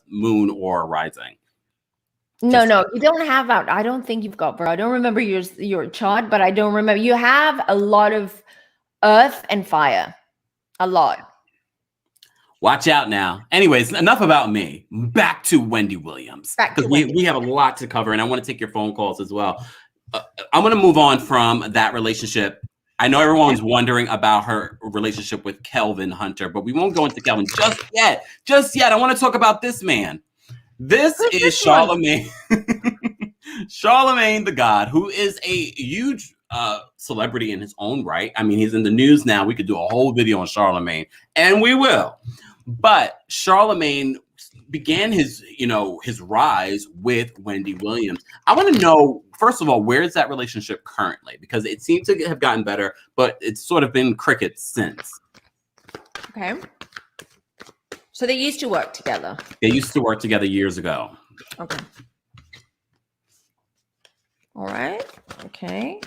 moon, or rising. No, you don't have that. I don't think you've got Virgo. I don't remember your chart, but I don't remember. You have a lot of earth and fire. A lot. Watch out now. Anyways, enough about me. Back to Wendy Williams. Because we have a lot to cover, and I want to take your phone calls as well. I'm going to move on from that relationship. I know everyone's wondering about her relationship with Kelvin Hunter, but we won't go into Kelvin just yet. Just yet. I want to talk about this man. This is Charlemagne. Charlemagne the God, who is a huge celebrity in his own right. I mean, he's in the news now. We could do a whole video on Charlemagne, and we will. But Charlemagne began his rise with Wendy Williams. I want to know, first of all, where is that relationship currently? Because it seems to have gotten better, but it's sort of been crickets since. Okay. So they used to work together. They used to work together years ago. Okay. All right. Okay.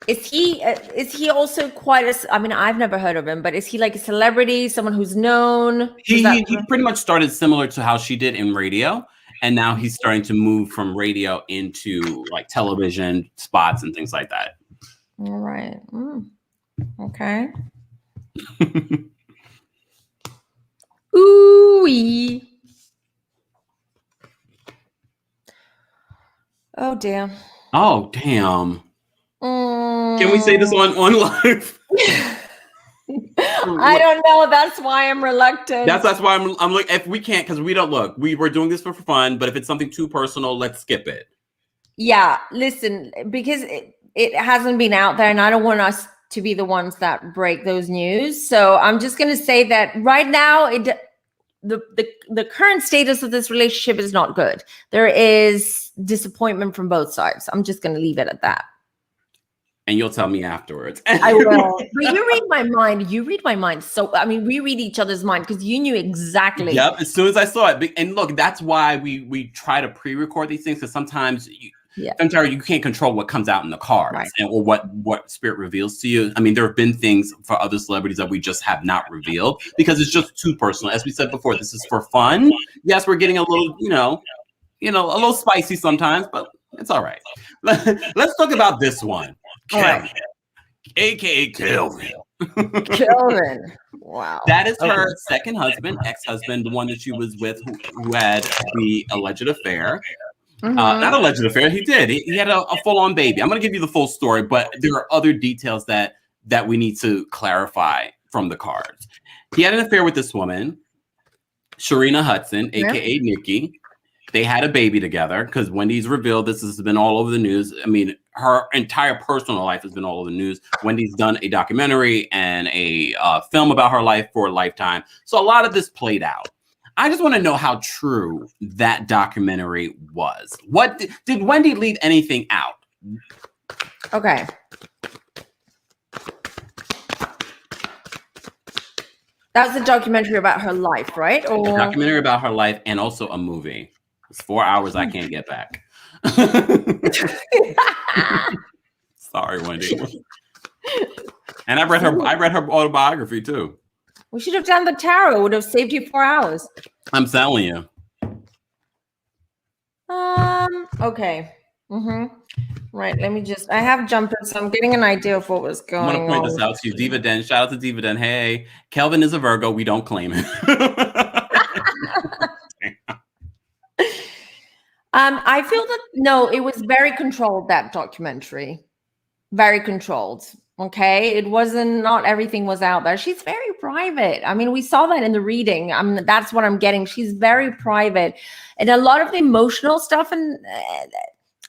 Is he also quite a, I mean, I've never heard of him, but is he like a celebrity, someone who's known? He pretty much started similar to how she did in radio. And now he's starting to move from radio into like television spots and things like that. All right. Okay. Ooh-wee. Oh, damn. Oh, damn. Can we say this on live? I don't know. That's why I'm reluctant. That's why I'm like, if we can't, because we don't look. We're doing this for fun, but if it's something too personal, let's skip it. Yeah, listen, because it hasn't been out there, and I don't want us to be the ones that break those news. So I'm just going to say that right now, the current status of this relationship is not good. There is disappointment from both sides. I'm just going to leave it at that. And you'll tell me afterwards. I will. But you read my mind. You read my mind. So, I mean, we read each other's mind because you knew exactly. Yep. As soon as I saw it. And look, that's why we try to pre-record these things, because sometimes Femme Tarot, you can't control what comes out in the cards, right, or what spirit reveals to you. I mean, there have been things for other celebrities that we just have not revealed because it's just too personal. As we said before, this is for fun. Yes, we're getting a little, a little spicy sometimes, but it's all right. Let's talk about this one. Kelvin, aka Kelvin. Kelvin. Wow. That is her second husband, ex-husband, the one that she was with, who had the alleged affair. Not alleged affair. He did. He had a full-on baby. I'm going to give you the full story, but there are other details that we need to clarify from the cards. He had an affair with this woman, Sharina Hudson, aka Nikki. They had a baby together because Wendy's revealed this has been all over the news. I mean, her entire personal life has been all over the news. Wendy's done a documentary and a film about her life for Lifetime. So a lot of this played out. I just want to know how true that documentary was. What did Wendy leave anything out? Okay. That was a documentary about her life, right? Or a documentary about her life and also a movie. It's 4 hours I can't get back. Sorry, Wendy. And I read her autobiography too. We should have done the tarot. It would have saved you 4 hours. I'm telling you. Okay. Right. Let me I have jumpers, so I'm getting an idea of what was going on. I'm going to point this out to you. Diva Den, shout out to Diva Den. Hey, Kelvin is a Virgo. We don't claim it. I feel that, no, it was very controlled, that documentary. Very controlled. Okay. It wasn't, not everything was out there. She's very private. I mean, we saw that in the reading. That's what I'm getting. She's very private. And a lot of the emotional stuff and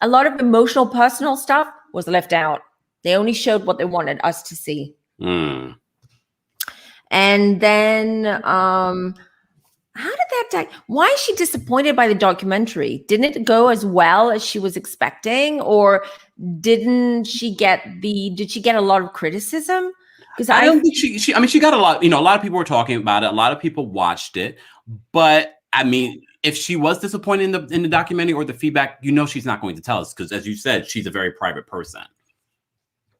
a lot of emotional, personal stuff was left out. They only showed what they wanted us to see. And then, how did that why is she disappointed by the documentary? Didn't it go as well as she was expecting, or did she get a lot of criticism? Because I don't think she got a lot, a lot of people were talking about it, a lot of people watched it, but I mean, if she was disappointed in the documentary or the feedback, she's not going to tell us, because as you said, she's a very private person.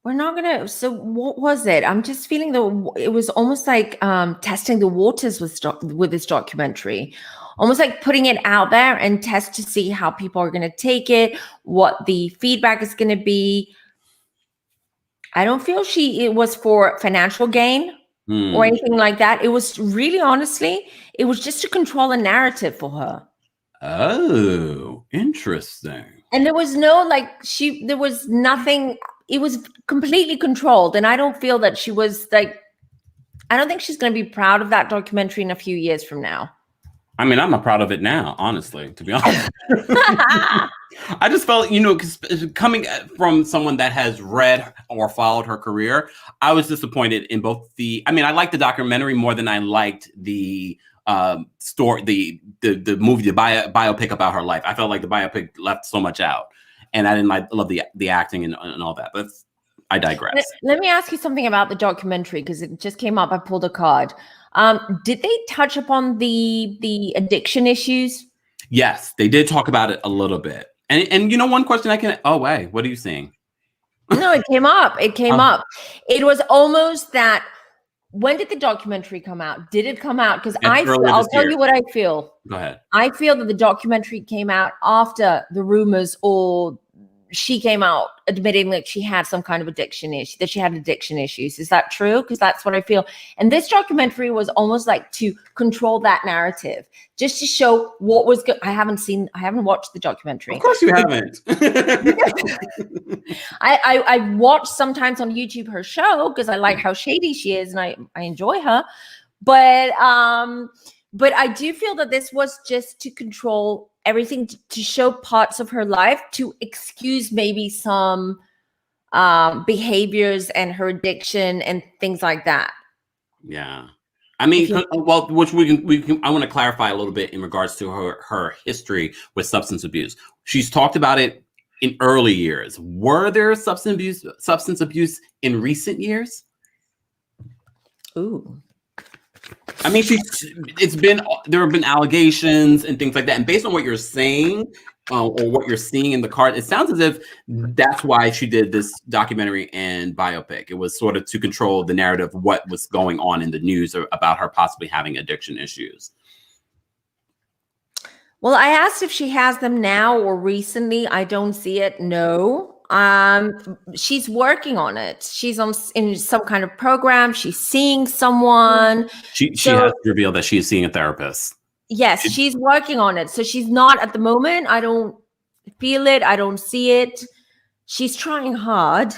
We're not gonna. So what was it? I'm just feeling it was almost like testing the waters with this documentary, almost like putting it out there and test to see how people are going to take it, what the feedback is going to be. I don't feel it was for financial gain or anything like that. It was really, honestly, it was just to control a narrative for her. Oh, interesting. And there was no there was nothing. It was completely controlled. And I don't feel that she was I don't think she's going to be proud of that documentary in a few years from now. I mean, I'm not proud of it now, honestly, to be honest. I just felt, you know, 'cause coming from someone that has read or followed her career, I was disappointed in both I mean, I liked the documentary more than I liked the story, the movie, the biopic about her life. I felt like the biopic left so much out, and I didn't love the acting and all that. But I digress. Let me ask you something about the documentary because it just came up. I pulled a card. Did they touch upon the addiction issues? Yes, they did talk about it a little bit. And you know, one question I can. Oh wait, what are you seeing? No, it came up. It came up. It was almost that. When did the documentary come out? Did it come out? Because I'll tell you what I feel. Go ahead. I feel that the documentary came out after the rumors, or she came out admitting that she had some kind of addiction issue, that she had addiction issues. Is that true? Because that's what I feel. And this documentary was almost like to control that narrative, just to show what was good. I haven't watched the documentary. Of course you haven't. I watch sometimes on YouTube her show because I like how shady she is and I enjoy her. But I do feel that this was just to control everything, to show parts of her life, to excuse maybe some behaviors and her addiction and things like that. Yeah. I mean, well, which we can, I want to clarify a little bit in regards to her history with substance abuse. She's talked about it in early years. Were there substance abuse in recent years? Ooh. I mean, there have been allegations and things like that. And based on what you're saying, or what you're seeing in the card, it sounds as if that's why she did this documentary and biopic. It was sort of to control the narrative of what was going on in the news about her possibly having addiction issues. Well, I asked if she has them now or recently. I don't see it. No. She's working on it. She's in some kind of program. She's seeing someone. She has revealed that she is seeing a therapist. Yes, she's working on it. So she's not at the moment. I don't feel it. I don't see it. She's trying hard,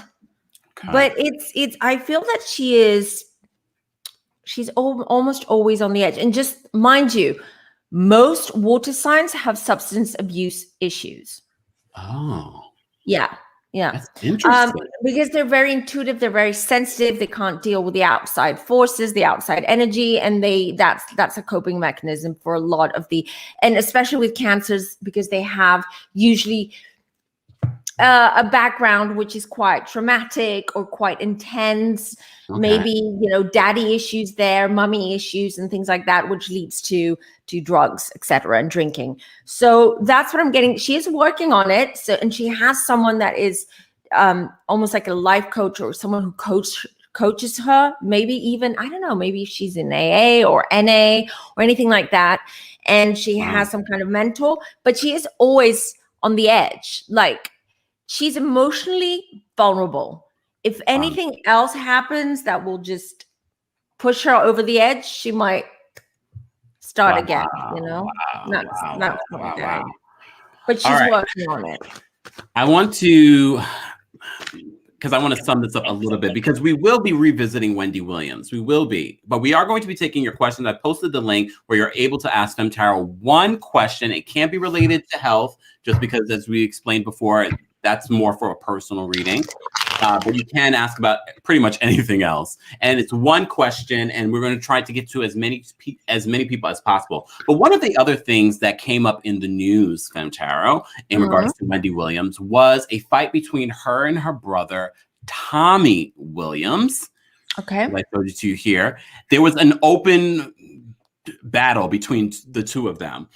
but it's. I feel that she's almost always on the edge. And just mind you, most water signs have substance abuse issues. Oh, yeah. Yeah. That's interesting. Because they're very intuitive, they're very sensitive, they can't deal with the outside forces, the outside energy, and that's a coping mechanism for a lot of and especially with cancers, because they have usually a background which is quite traumatic or quite intense. Okay. Maybe, you know, daddy issues there, mommy issues and things like that, which leads to drugs, etc., and drinking. So that's what I'm getting. She is working on it. So, and she has someone that is almost like a life coach or someone who coaches her. Maybe even, I don't know, maybe she's in AA or NA or anything like that. And she has some kind of mentor, but she is always on the edge. Like, she's emotionally vulnerable. If anything else happens that will just push her over the edge, she might start again, you know? Not good. But she's working on it. I want to, because I want to sum this up a little bit, because we will be revisiting Wendy Williams. We will be, but we are going to be taking your questions. I posted the link where you're able to ask Femme Tarot one question. It can't be related to health, just because, as we explained before, that's more for a personal reading. But you can ask about pretty much anything else. And it's one question, and we're going to try to get to as many people as possible. But one of the other things that came up in the news, Femme Tarot, in regards to Wendy Williams, was a fight between her and her brother, Tommy Williams. Okay. I showed it to you here. There was an open battle between the two of them.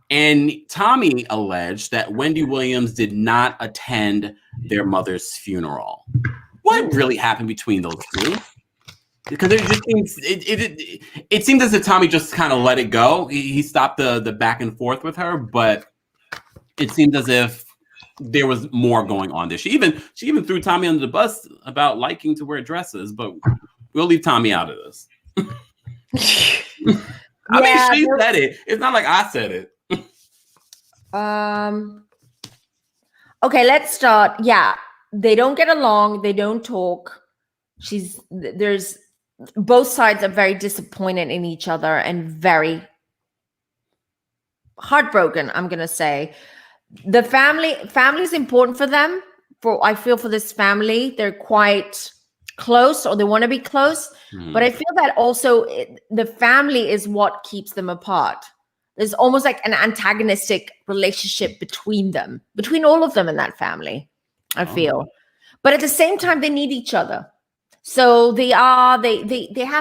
And Tommy alleged that Wendy Williams did not attend their mother's funeral. What really happened between those two? Because it just seems it seemed as if Tommy just kind of let it go. He stopped the back and forth with her, but it seemed as if there was more going on there. She even threw Tommy under the bus about liking to wear dresses, but we'll leave Tommy out of this. I mean, she said it. It's not like I said it. Okay, let's start. Yeah, they don't get along. They don't talk. Both sides are very disappointed in each other and very heartbroken, I'm gonna say. The family is important for them. I feel for this family, they're quite close, or they want to be close. But I feel that also the family is what keeps them apart. There's almost like an antagonistic relationship between them, between all of them in that family, I feel. But at the same time, they need each other. So they have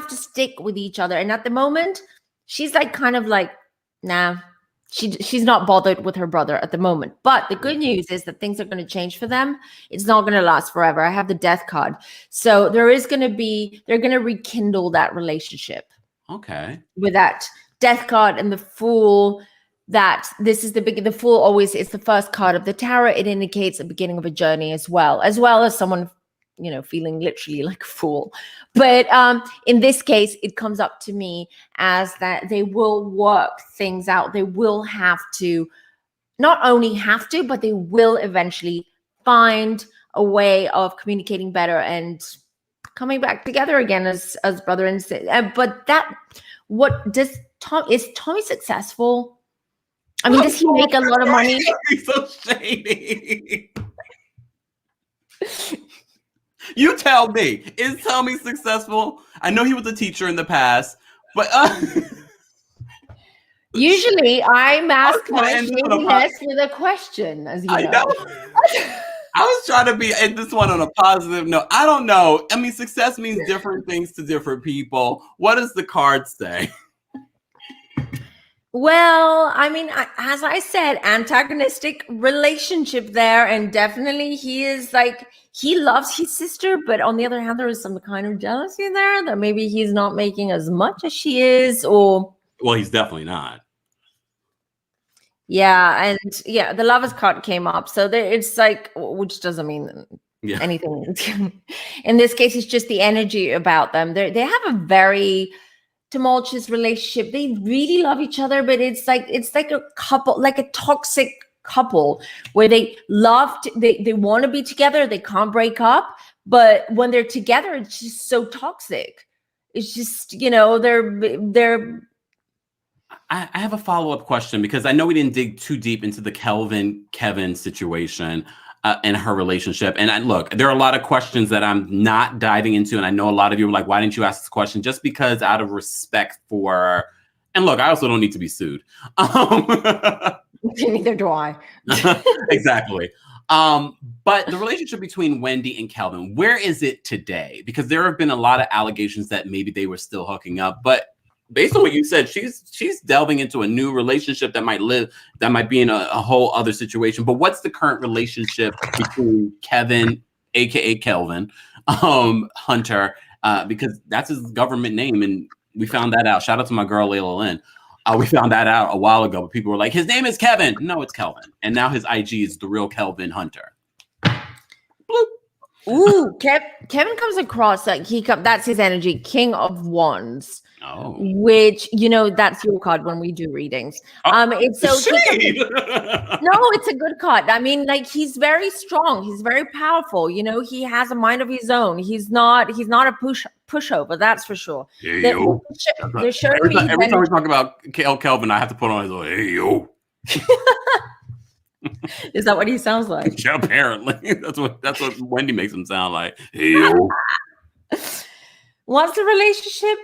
to stick with each other. And at the moment, she's like kind of like, nah, she's not bothered with her brother at the moment. But the good news is that things are going to change for them. It's not going to last forever. I have the death card. So they're going to rekindle that relationship. Okay. With that death card and the Fool, that this is the Fool always is the first card of the tarot. It indicates the beginning of a journey as well as someone, feeling literally like a fool. But in this case, it comes up to me as that they will work things out. They will have to, not only have to, but they will eventually find a way of communicating better and coming back together again as brother and sister. But is Tommy successful? I mean, does he make a lot of money? He's so shady. You tell me, is Tommy successful? I know he was a teacher in the past, but usually I mask my shadiness with a question, as you know. I was trying to be at this one on a positive note. I don't know. I mean, success means different things to different people. What does the card say? Well, I mean, as I said, antagonistic relationship there. And definitely he is like, he loves his sister. But on the other hand, there is some kind of jealousy there that maybe he's not making as much as she is. Well, he's definitely not. Yeah. And yeah, the Lovers card came up. So it's like, which doesn't mean anything. In this case, it's just the energy about them. They have a very tumultuous relationship. They really love each other, but it's like a couple, like a toxic couple where they want to be together. They can't break up, but when they're together, it's just so toxic. It's just, they're. I have a follow-up question because I know we didn't dig too deep into the Kevin situation and her relationship. And look, there are a lot of questions that I'm not diving into. And I know a lot of you are like, why didn't you ask this question? Just because out of respect for, and look, I also don't need to be sued. Neither do I. Exactly. But the relationship between Wendy and Kelvin, where is it today? Because there have been a lot of allegations that maybe they were still hooking up, but based on what you said, she's delving into a new relationship that might be in a whole other situation. But what's the current relationship between Kevin, aka Kelvin, Hunter, because that's his government name, and we found that out. Shout out to my girl Layla Lynn. We found that out a while ago, but people were like, his name is Kevin. No, it's Kelvin, and now his IG is the real Kelvin Hunter. Bloop. Ooh, Kevin comes across like that's his energy, King of Wands. Oh. Which, that's your card when we do readings. It's so no, it's a good card. I mean, like, he's very strong. He's very powerful. He has a mind of his own. He's not a pushover. That's for sure. Hey, yo. Every time we talk about Kelvin, I have to put on his own, hey, yo. Is that what he sounds like? Yeah, apparently. That's what Wendy makes him sound like. Hey, yo. What's the relationship?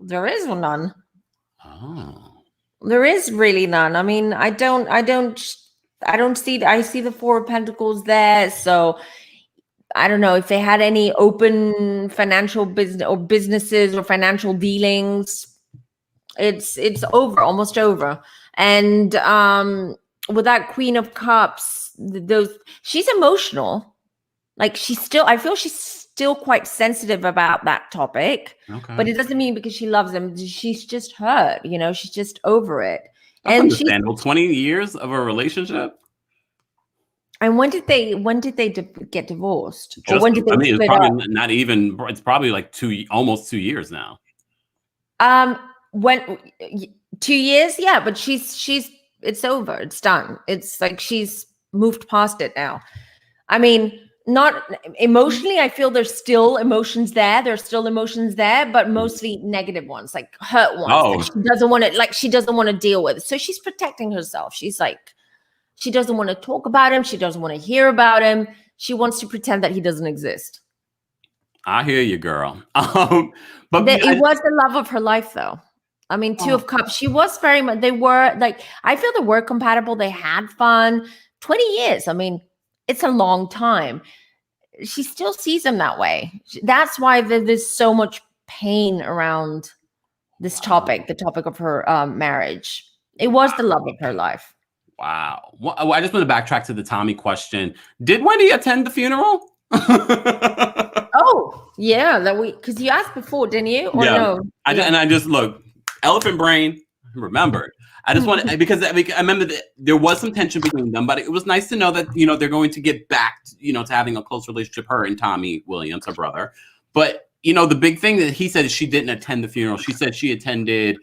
There is none. Oh. There is really none. I mean, I see. I see the Four of Pentacles there. So I don't know if they had any open financial businesses or financial dealings. It's over, almost over. And with that Queen of Cups, she's emotional. Like I feel she's still quite sensitive about that topic. Okay. But it doesn't mean because she loves him, she's just hurt. She's just over it. That's understandable. 20 years of a relationship. And when did they get divorced? Or when did they it's probably not even. It's probably like almost 2 years now. When 2 years, yeah, but it's over. It's done. It's like she's moved past it now. I mean, not emotionally. I feel there's still emotions there. There's still emotions there, but mostly negative ones, like hurt ones that she doesn't want to deal with. So she's protecting herself. She's like, she doesn't want to talk about him. She doesn't want to hear about him. She wants to pretend that he doesn't exist. I hear you, girl. But it was the love of her life, though. I mean, Two of Cups. She was very much. They were like, I feel they were compatible. They had fun. 20 years. I mean, it's a long time. She still sees him that way. That's why there's so much pain around this topic, the topic of her marriage. It was the love of her life. Wow. Well, I just want to backtrack to the Tommy question. Did Wendy attend the funeral? Oh, yeah. Because you asked before, didn't you? Or yeah. no? I just look, elephant brain, remembered. I just want to, because I remember that there was some tension between them, but it was nice to know that, they're going to get back, to having a close relationship, her and Tommy Williams, her brother. But, the big thing that he said is she didn't attend the funeral. She said she attended,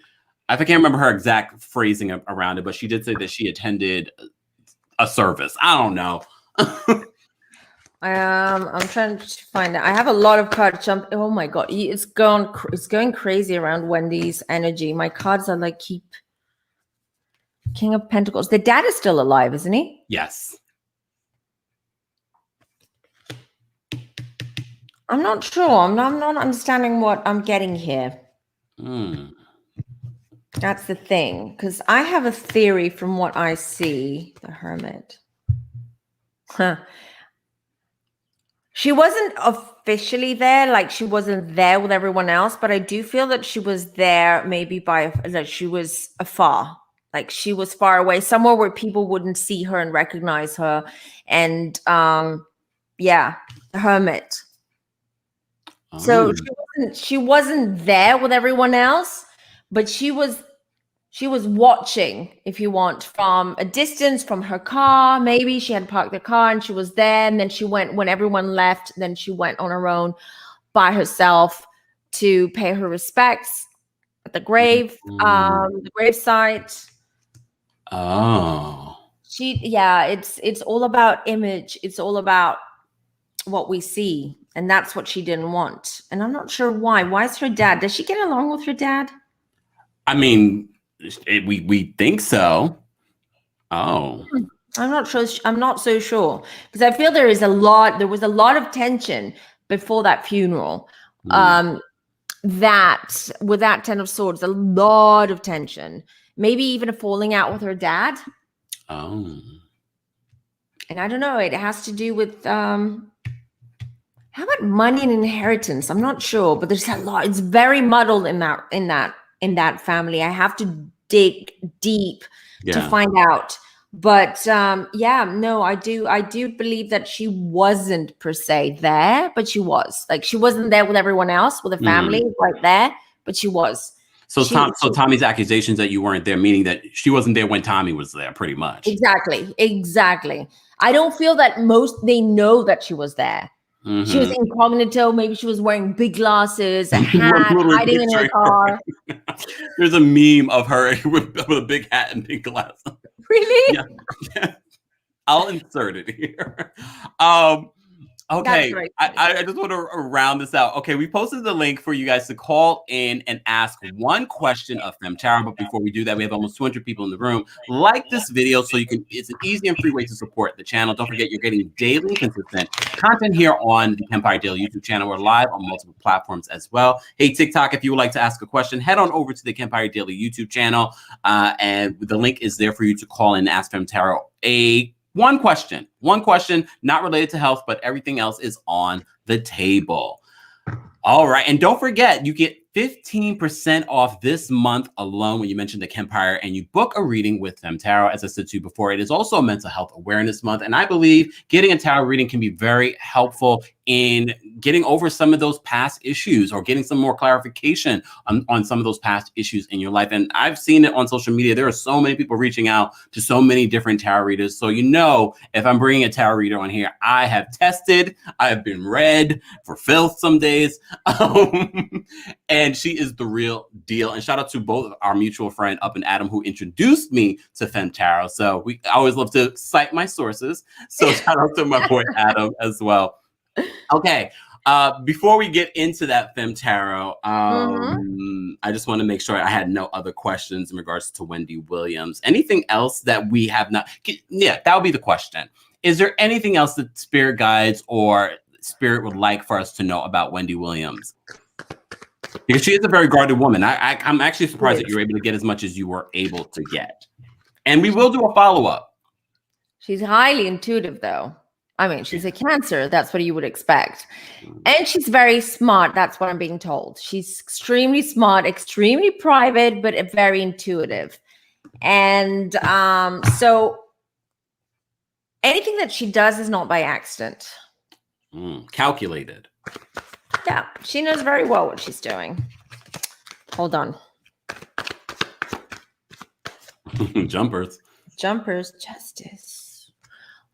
I can't remember her exact phrasing around it, but she did say that she attended a service. I don't know. I'm trying to find out. I have a lot of cards jump. Oh my God. It's going crazy around Wendy's energy. My cards are like King of Pentacles. The dad is still alive, isn't he? Yes. I'm not sure. I'm not understanding what I'm getting here. That's the thing. Because I have a theory from what I see. The Hermit. She wasn't officially there. Like, she wasn't there with everyone else. But I do feel that she was there maybe that she was afar. Like, she was far away, somewhere where people wouldn't see her and recognize her. And the Hermit. Oh. So she wasn't there with everyone else, but she was watching, if you want, from a distance, from her car. Maybe she had parked the car and she was there. And then she went, when everyone left, then she went on her own by herself to pay her respects at the grave, the gravesite. Oh, it's all about image. It's all about what we see. And that's what she didn't want. And I'm not sure why. Why is her dad? Does she get along with her dad? I mean, we think so. Oh, I'm not sure. I'm not so sure, because I feel there was a lot of tension before that funeral. That with that 10 of Swords, a lot of tension. Maybe even a falling out with her dad. Oh. And I don't know. It has to do with how about money and inheritance? I'm not sure, but there's a lot. It's very muddled in that family. I have to dig deep to find out. But no, I do believe that she wasn't per se there, but she was. Like, she wasn't there with everyone else, with the family right there, but she was. So Tommy's accusations that you weren't there, meaning that she wasn't there when Tommy was there, pretty much. Exactly. I don't feel that they know that she was there. Mm-hmm. She was incognito. Maybe she was wearing big glasses, a hat, hiding in her car. There's a meme of her with a big hat and big glasses. Really? Yeah. I'll insert it here. Okay, I just want to round this out. Okay, we posted the link for you guys to call in and ask one question of Femme Tarot. But before we do that, we have almost 200 people in the room. Like this video so it's an easy and free way to support the channel. Don't forget, you're getting daily consistent content here on the Kempire Daily YouTube channel. We're live on multiple platforms as well. Hey, TikTok, if you would like to ask a question, head on over to the Kempire Daily YouTube channel. And the link is there for you to call in and ask Femme Tarot one question, not related to health, but everything else is on the table. All right. And don't forget, you get 15% off this month alone when you mention the Kempire and you book a reading with Femme Tarot. As I said to you before, it is also Mental Health Awareness Month. And I believe getting a tarot reading can be very helpful in getting over some of those past issues or getting some more clarification on some of those past issues in your life. And I've seen it on social media. There are so many people reaching out to so many different tarot readers. So, if I'm bringing a tarot reader on here, I have tested, I have been read for filth some days. And she is the real deal. And shout out to both our mutual friend Up and Adam who introduced me to Femme Tarot. So I always love to cite my sources. So shout out to my boy Adam as well. Okay. Before we get into that Femme Tarot, I just want to make sure I had no other questions in regards to Wendy Williams. Anything else that we have not? Yeah, that would be the question. Is there anything else that spirit guides or spirit would like for us to know about Wendy Williams? Because she is a very guarded woman. I'm actually surprised that you were able to get as much as you were able to get. And we will do a follow-up. She's highly intuitive, though. I mean, she's a Cancer. That's what you would expect. And she's very smart. That's what I'm being told. She's extremely smart, extremely private, but very intuitive. And so anything that she does is not by accident. Calculated. Yeah, she knows very well what she's doing. Hold on. Jumpers. Justice.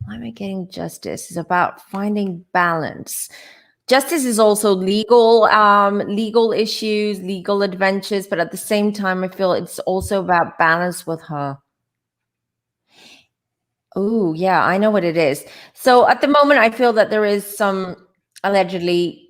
Why am I getting justice? It's about finding balance. Justice is also legal issues, legal adventures, but at the same time, I feel it's also about balance with her. Oh, yeah, I know what it is. So at the moment, I feel that there is some allegedly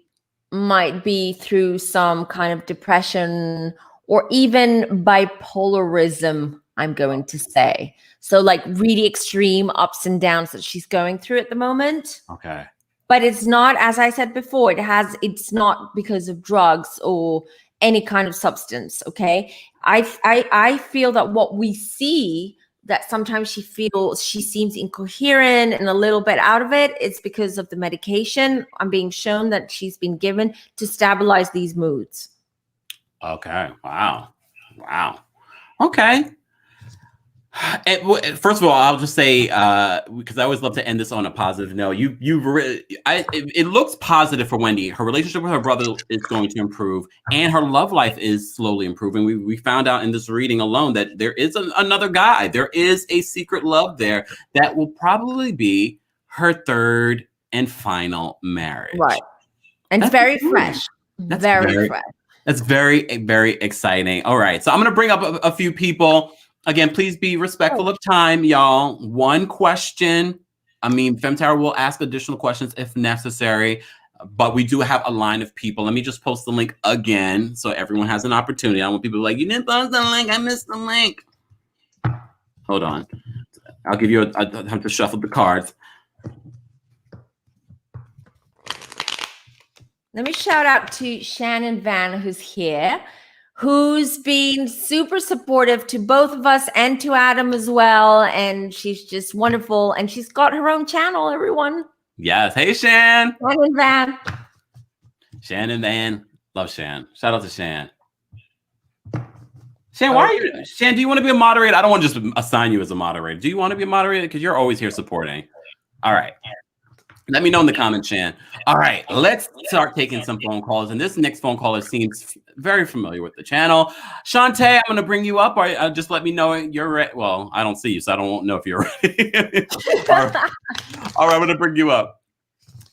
might be through some kind of depression or even bipolarism, I'm going to say. So like really extreme ups and downs that she's going through at the moment. Okay. But it's not, as I said before, it's not because of drugs or any kind of substance. Okay. I feel that what we see, that sometimes she seems incoherent and a little bit out of it, it's because of the medication I'm being shown that she's been given to stabilize these moods. Okay. Wow. Okay. First of all, I'll just say, because I always love to end this on a positive note. It looks positive for Wendy. Her relationship with her brother is going to improve, and her love life is slowly improving. We found out in this reading alone that there is another guy. There is a secret love there that will probably be her third and final marriage. Right, and it's very fresh. That's very fresh. That's very, very exciting. All right, so I'm going to bring up a few people. Again, please be respectful of time, y'all. One question. I mean, Femme Tarot will ask additional questions if necessary, but we do have a line of people. Let me just post the link again so everyone has an opportunity. I want people like, you didn't post the link. I missed the link. Hold on. I'll give you I have to shuffle the cards. Let me shout out to Shannon Van, who's here, who's been super supportive to both of us and to Adam as well. And she's just wonderful. And she's got her own channel, everyone. Yes. Hey, Shan. Shannon Van. Shannon Van. Love Shan. Shout out to Shan. Shan, why are you? Shan, do you want to be a moderator? I don't want to just assign you as a moderator. Do you want to be a moderator? Because you're always here supporting. All right. Let me know in the comments, Shan. All right, let's start taking some phone calls. And this next phone caller seems very familiar with the channel. Shantae, I'm going to bring you up. Or just let me know you're ready. Well, I don't see you, so I don't know if you're ready. All right, I'm going to bring you up.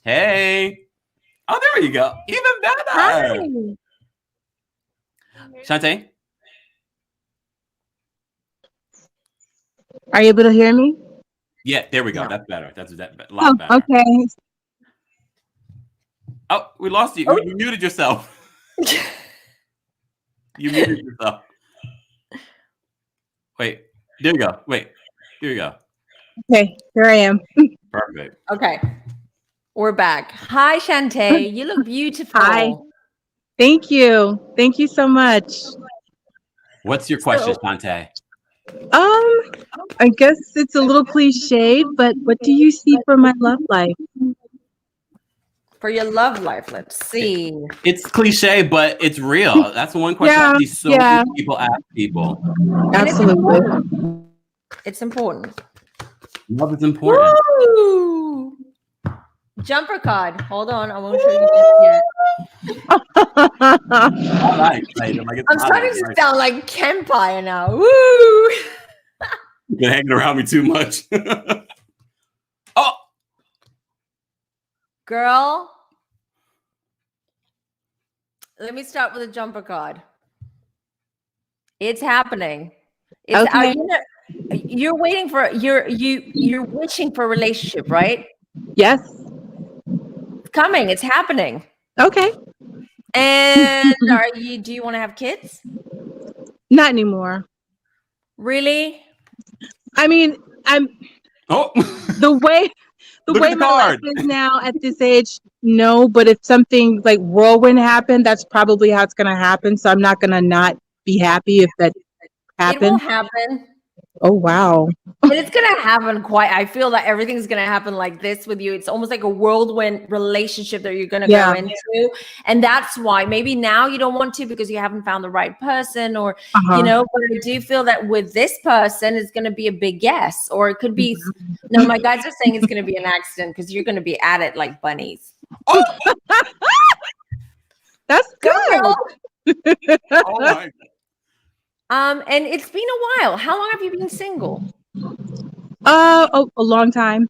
Hey. Oh, there you go. Even better. Hi. Shantae? Are you able to hear me? Yeah, there we go. That's better. That's a lot better. Okay. Oh, we lost you. You muted yourself. You muted yourself. Wait, there you go. Wait, here you go. Okay, here I am. Perfect. Okay, we're back. Hi, Shantae. You look beautiful. Hi. Thank you. Thank you so much. What's your question, Shantae? I guess it's a little cliche, but what do you see for my love life? For your love life, let's see. It's cliche, but it's real. That's the one question I see so many people ask people. Absolutely. It's important. Love is important. Woo! Jumper card. Hold on, I won't show you just yet. All right. I'm starting to sound like Kempire now. Woo! You've been hanging around me too much. Oh, girl, Let me start with a jumper card. It's happening. It's Okay. you're waiting for you're wishing for a relationship, right? Yes. It's coming. It's happening. Okay. And do you want to have kids? Not anymore. Really? I mean, Oh, the way Look at the my life card. is now at this age, no. But if something like whirlwind happened, that's probably how it's gonna happen. So I'm not gonna not be happy if that It will happens. happen. Oh wow. And it's going to happen I feel that everything's going to happen like this with you. It's almost like a whirlwind relationship that you're going to go into. And that's why maybe now you don't want to because you haven't found the right person or, but I do feel that with this person, it's going to be a big yes. Or it could be, no, my guys are saying it's going to be an accident because you're going to be at it like bunnies. Oh, That's good. oh my. And it's been a while. How long have you been single? A long time.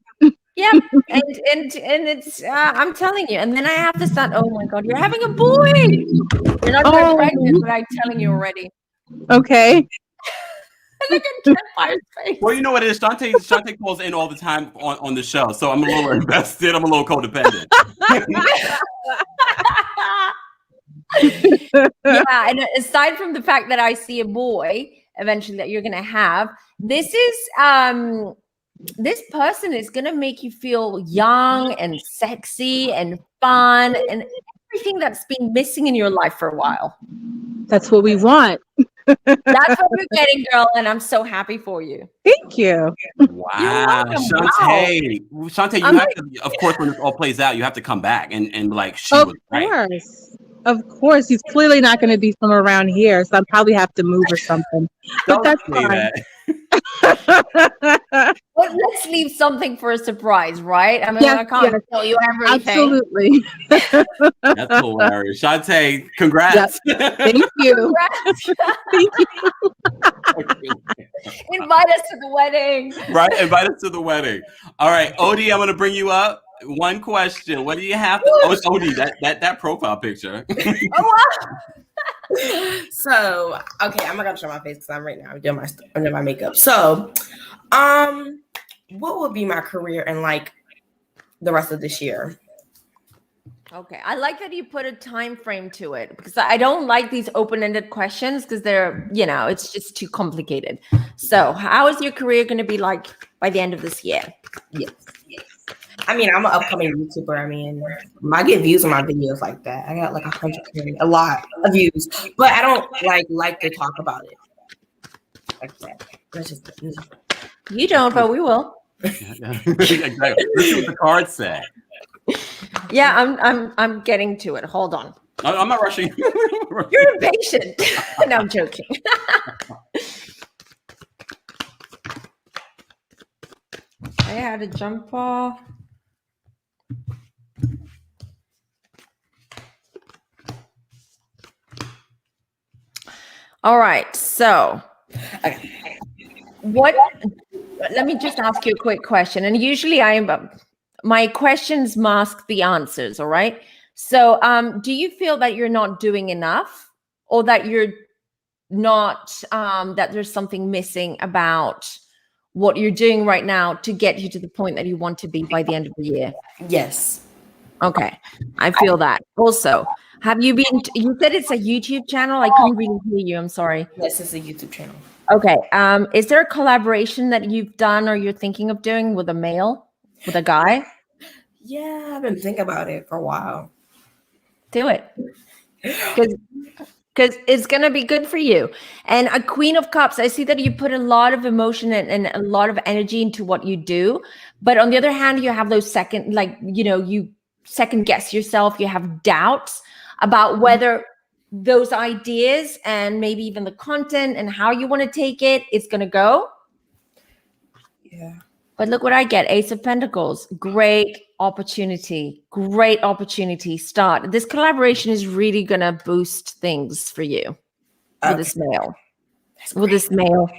Yeah, and it's I'm telling you, and then I have to start. Oh my God, you're having a boy. You're not very pregnant, but I'm telling you already. Okay. Look at Kempire's face. Well, you know what it is. Shantae calls in all the time on the show, so I'm a little invested. I'm a little codependent. Yeah, and aside from the fact that I see a boy eventually that you're gonna have, this person is gonna make you feel young and sexy and fun and everything that's been missing in your life for a while. That's what we want. That's what you're getting, girl, and I'm so happy for you. Thank you. Wow, Shantae. Wow. Shantae, you have to, of course, when this all plays out, you have to come back and like she was right. Of course, he's clearly not going to be from around here, so I'll probably have to move or something. But that's fine. Well, let's leave something for a surprise, right? I mean, I can't tell you everything. Absolutely. That's hilarious. Shantae, congrats. Yep. Thank you. Congrats. Thank you. Invite us to the wedding. Right, invite us to the wedding. All right, Odie, I'm going to bring you up. One question. What do you have to? Oh, it's Odie, that profile picture. Oh, wow. So, okay, I'm not gonna show my face because I'm doing my makeup. So, what would be my career in like the rest of this year? Okay, I like that you put a time frame to it because I don't like these open-ended questions because they're, it's just too complicated. So, how is your career going to be like by the end of this year? Yes. I mean, I'm an upcoming YouTuber. I mean, I get views on my videos like that. I got like 100K, a lot of views, but I don't like to talk about it like that. That's just you don't, but we will. Exactly. This is what the cards say. Yeah, I'm getting to it. Hold on. I'm not rushing. You're impatient. No, I'm joking. I had a jump off. All right, so let me just ask you a quick question. And usually my questions mask the answers, all right? So do you feel that you're not doing enough or that you're not, that there's something missing about what you're doing right now to get you to the point that you want to be by the end of the year? Yes. Okay, I feel that. Also, you said it's a YouTube channel? I couldn't really hear you. I'm sorry. Yes, it's a YouTube channel. Okay. Is there a collaboration that you've done or you're thinking of doing with a guy? Yeah, I've been thinking about it for a while. Do it. Because it's going to be good for you. And a Queen of Cups, I see that you put a lot of emotion and a lot of energy into what you do. But on the other hand, you have those you second guess yourself. You have doubts about whether those ideas and maybe even the content and how you want to take it is going to go. Yeah. But look what I get. Ace of Pentacles. Great opportunity. Great opportunity. Start. This collaboration is really going to boost things for you with this male. That's crazy. This male.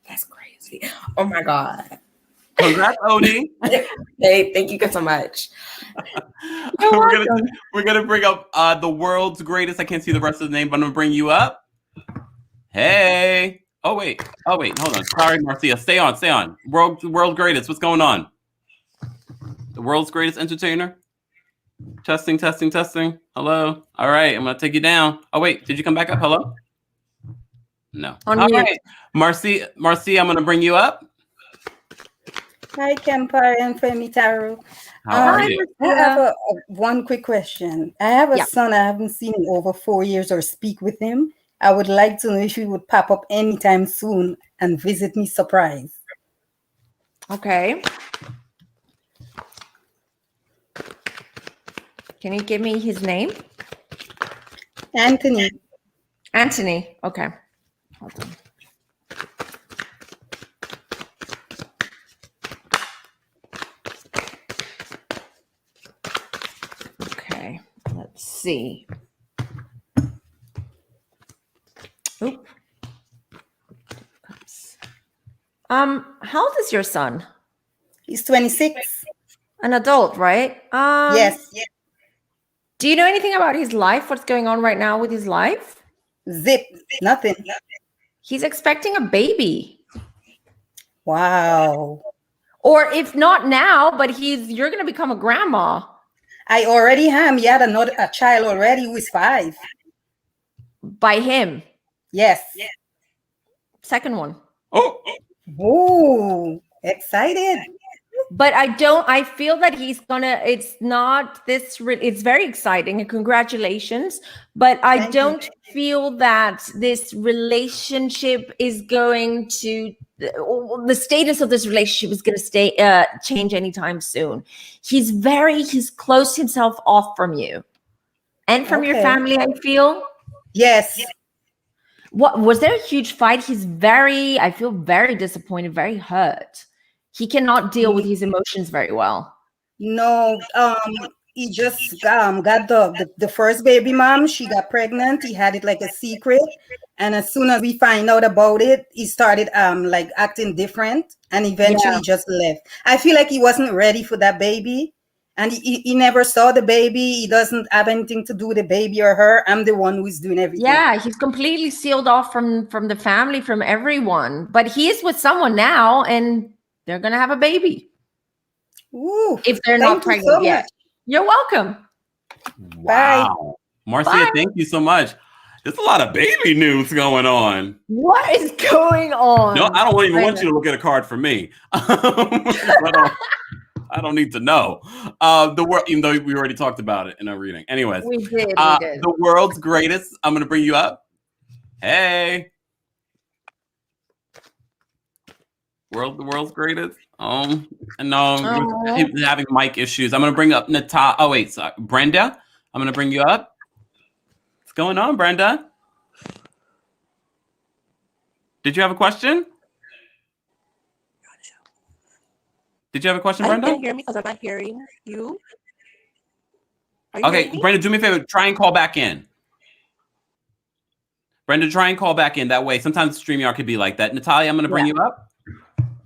That's crazy. Oh my God. Congrats, Odie. Hey, thank you guys so much. We're gonna bring up the world's greatest. I can't see the rest of the name, but I'm gonna bring you up. Hey. Oh wait. Hold on. Sorry, Marcia. Stay on. World greatest. What's going on? The world's greatest entertainer. Testing. Hello. All right. I'm gonna take you down. Oh wait. Did you come back up? Hello. No. All right. Marcia. I'm gonna bring you up. Hi, Kempire and Femme Tarot. How are you? I have one quick question. I have a son. I haven't seen in over 4 years or speak with him. I would like to know if he would pop up anytime soon and visit me surprise. Okay. Can you give me his name? Anthony. Okay. Hold on. Okay. Let's see. Oop. How old is your son? He's 26. An adult, right? Yes. Do you know anything about his life? What's going on right now with his life? Zip. Nothing. He's expecting a baby. Wow. Or if not now, but you're going to become a grandma. I already am. He had a child already who is 5. By him. Yes. Second one. Oh, excited. But I feel that it's very exciting and congratulations, but I don't feel that this relationship is going to, the status of this relationship is going to change anytime soon. He's closed himself off from you and from your family, I feel. Yes. What was there a huge fight? I feel very disappointed, very hurt. He cannot deal with his emotions very well. No, he just got the first baby mom. She got pregnant. He had it like a secret, and as soon as we find out about it, he started like acting different, and eventually just left. I feel like he wasn't ready for that baby, and he never saw the baby. He doesn't have anything to do with the baby or her. I'm the one who's doing everything. Yeah, he's completely sealed off from the family, from everyone. But he is with someone now, and they're going to have a baby. Ooh, if they're not pregnant yet. You're welcome. Wow. Bye. Marcia, thank you so much. There's a lot of baby news going on. What is going on? No, I don't even want you to look at a card for me. I don't need to know. The world, even though we already talked about it in our reading. Anyways. We did. The world's greatest. I'm going to bring you up. Hey. The world's greatest. No, having mic issues. I'm gonna bring up Natalia. Oh wait, sorry. Brenda. I'm gonna bring you up. What's going on, Brenda? Did you have a question? Brenda? You can hear me because I'm not hearing you. Okay, Brenda, do me a favor. Try and call back in. Brenda, try and call back in. That way, sometimes StreamYard could be like that. Natalia, I'm gonna bring you up.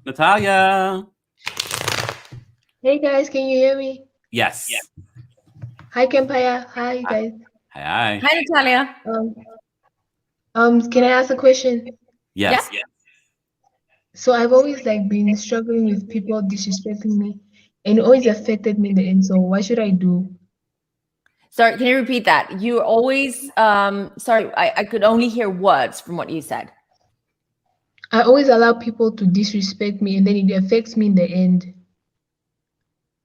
Natalia. Hey guys, can you hear me? Yes. Hi Kempire. Hi guys. Hi. Hi Natalia. Can I ask a question? Yes. So I've always been struggling with people disrespecting me, and it always affected me in the end. So what should I do? Sorry, can you repeat that? You always sorry, I could only hear words from what you said. I always allow people to disrespect me, and then it affects me in the end.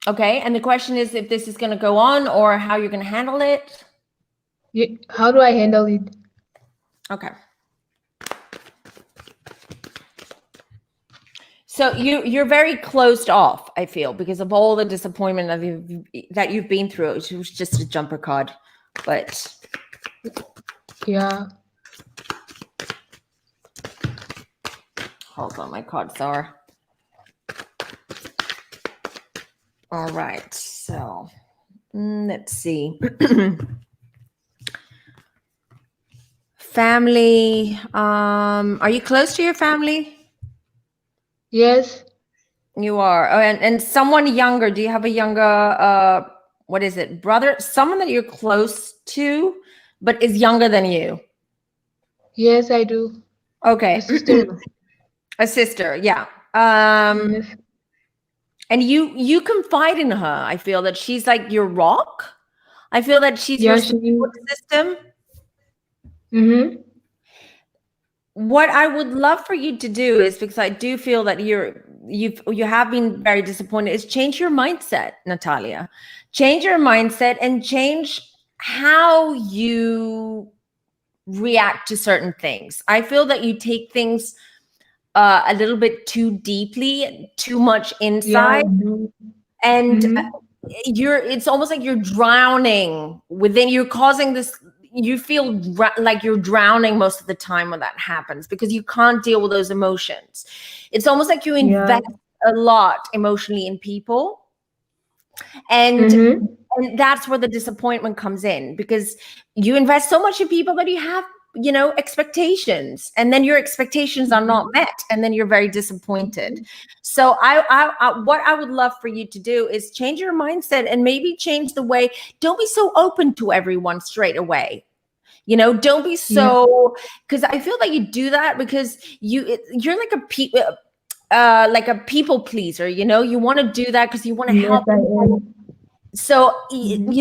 Okay, and the question is if this is going to go on or how you're going to handle it? Yeah, how do I handle it? Okay. So you're very closed off, I feel, because of all the disappointment that you've been through. It was just a jumper card, but yeah. Hold on, my cards are. All right, so let's see. Family. Are you close to your family? Yes. You are. Oh, and someone younger. Do you have a younger, what is it, brother? Someone that you're close to, but is younger than you. Yes, I do. Okay. A sister. A sister. Yeah. Yes. And you confide in her. I feel that she's like your rock. I feel that she's your Yeah, she support system. Mm-hmm. What I would love for you to do is, because I do feel that you have been very disappointed, is change your mindset, Natalia. Change your mindset and change how you react to certain things. I feel that you take things a little bit too deeply, too much Yeah, I inside, do. and Mm-hmm. it's almost like you're drowning within. You're causing this. You feel like you're drowning most of the time when that happens because you can't deal with those emotions. It's almost like you Yeah. invest a lot emotionally in people, and Mm-hmm. and that's where the disappointment comes in, because you invest so much in people that you have, expectations, and then your expectations are not met, and then you're very disappointed. So what I would love for you to do is change your mindset and maybe change the way. Don't be so open to everyone straight away. Don't be Yeah. so, because I feel that you do that because you're like a people pleaser. You want to do that because you want to Yes, help I people. am. So, Mm-hmm.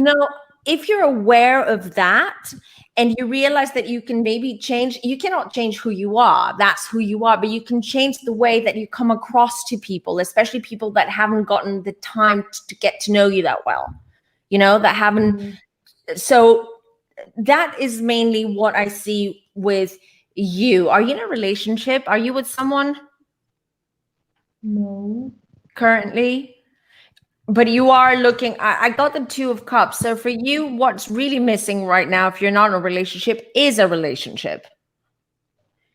if you're aware of that and you realize that you can maybe change, you cannot change who you are. That's who you are, but you can change the way that you come across to people, especially people that haven't gotten the time to get to know you that well, that haven't. Mm-hmm. So that is mainly what I see with you. Are you in a relationship? Are you with someone No. currently? But you are looking, I got the Two of Cups. So for you, what's really missing right now, if you're not in a relationship, is a relationship.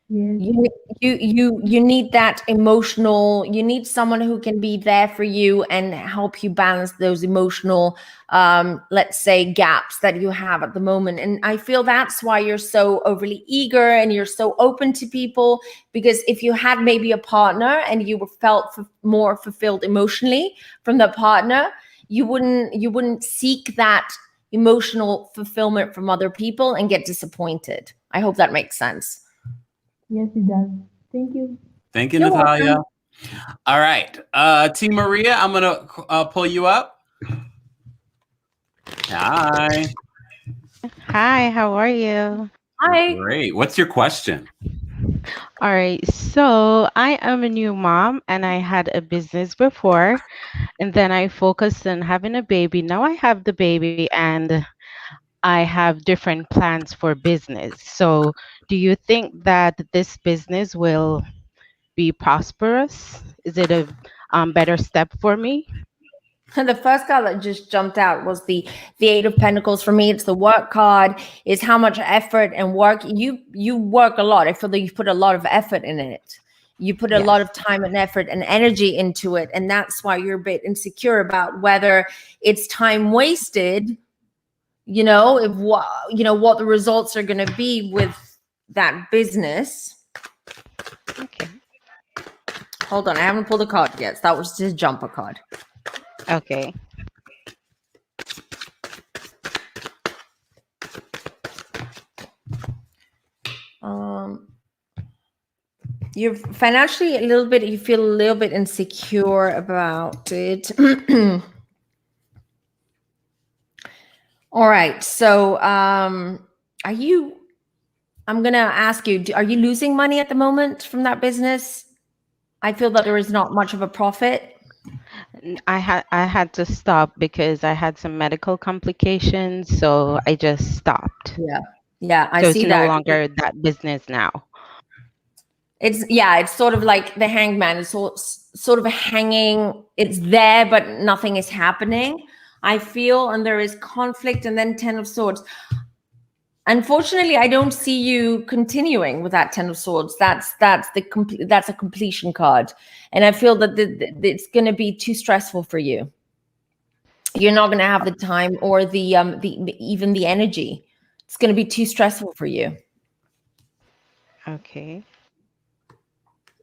Yes. You need that emotional, you need someone who can be there for you and help you balance those emotional, let's say, gaps that you have at the moment. And I feel that's why you're so overly eager and you're so open to people, because if you had maybe a partner and you felt more fulfilled emotionally from the partner, you wouldn't seek that emotional fulfillment from other people and get disappointed. I hope that makes sense. Yes, it does. Thank you. Thank you, You're Natalia. welcome. All right. Team Maria, I'm going to pull you up. Hi. Hi, how are you? Hi. Great. What's your question? All right, so I am a new mom and I had a business before, and then I focused on having a baby. Now I have the baby and I have different plans for business. So, do you think that this business will be prosperous? Is it a better step for me? The first card that just jumped out was the Eight of Pentacles. For me, it's the work card. Is how much effort and work you work a lot. I feel that you put a lot of effort in it. You put a lot Yes. of time and effort and energy into it, and that's why you're a bit insecure about whether it's time wasted. If what the results are going to be with that business. Okay. Hold on, I haven't pulled a card yet. So that was just a jumper card. Okay. You're financially you feel a little bit insecure about it. All right. So, I'm going to ask you, are you losing money at the moment from that business? I feel that there is not much of a profit. I had to stop because I had some medical complications, so I just stopped. Yeah, I So see it's no that. longer that business now. It's sort of like the Hangman. It's sort of hanging. It's there, but nothing is happening, I feel, and there is conflict. And then Ten of Swords. Unfortunately, I don't see you continuing with that Ten of Swords. That's a completion card, and I feel that it's going to be too stressful for you. You're not going to have the time or the even the energy. It's going to be too stressful for you. Okay.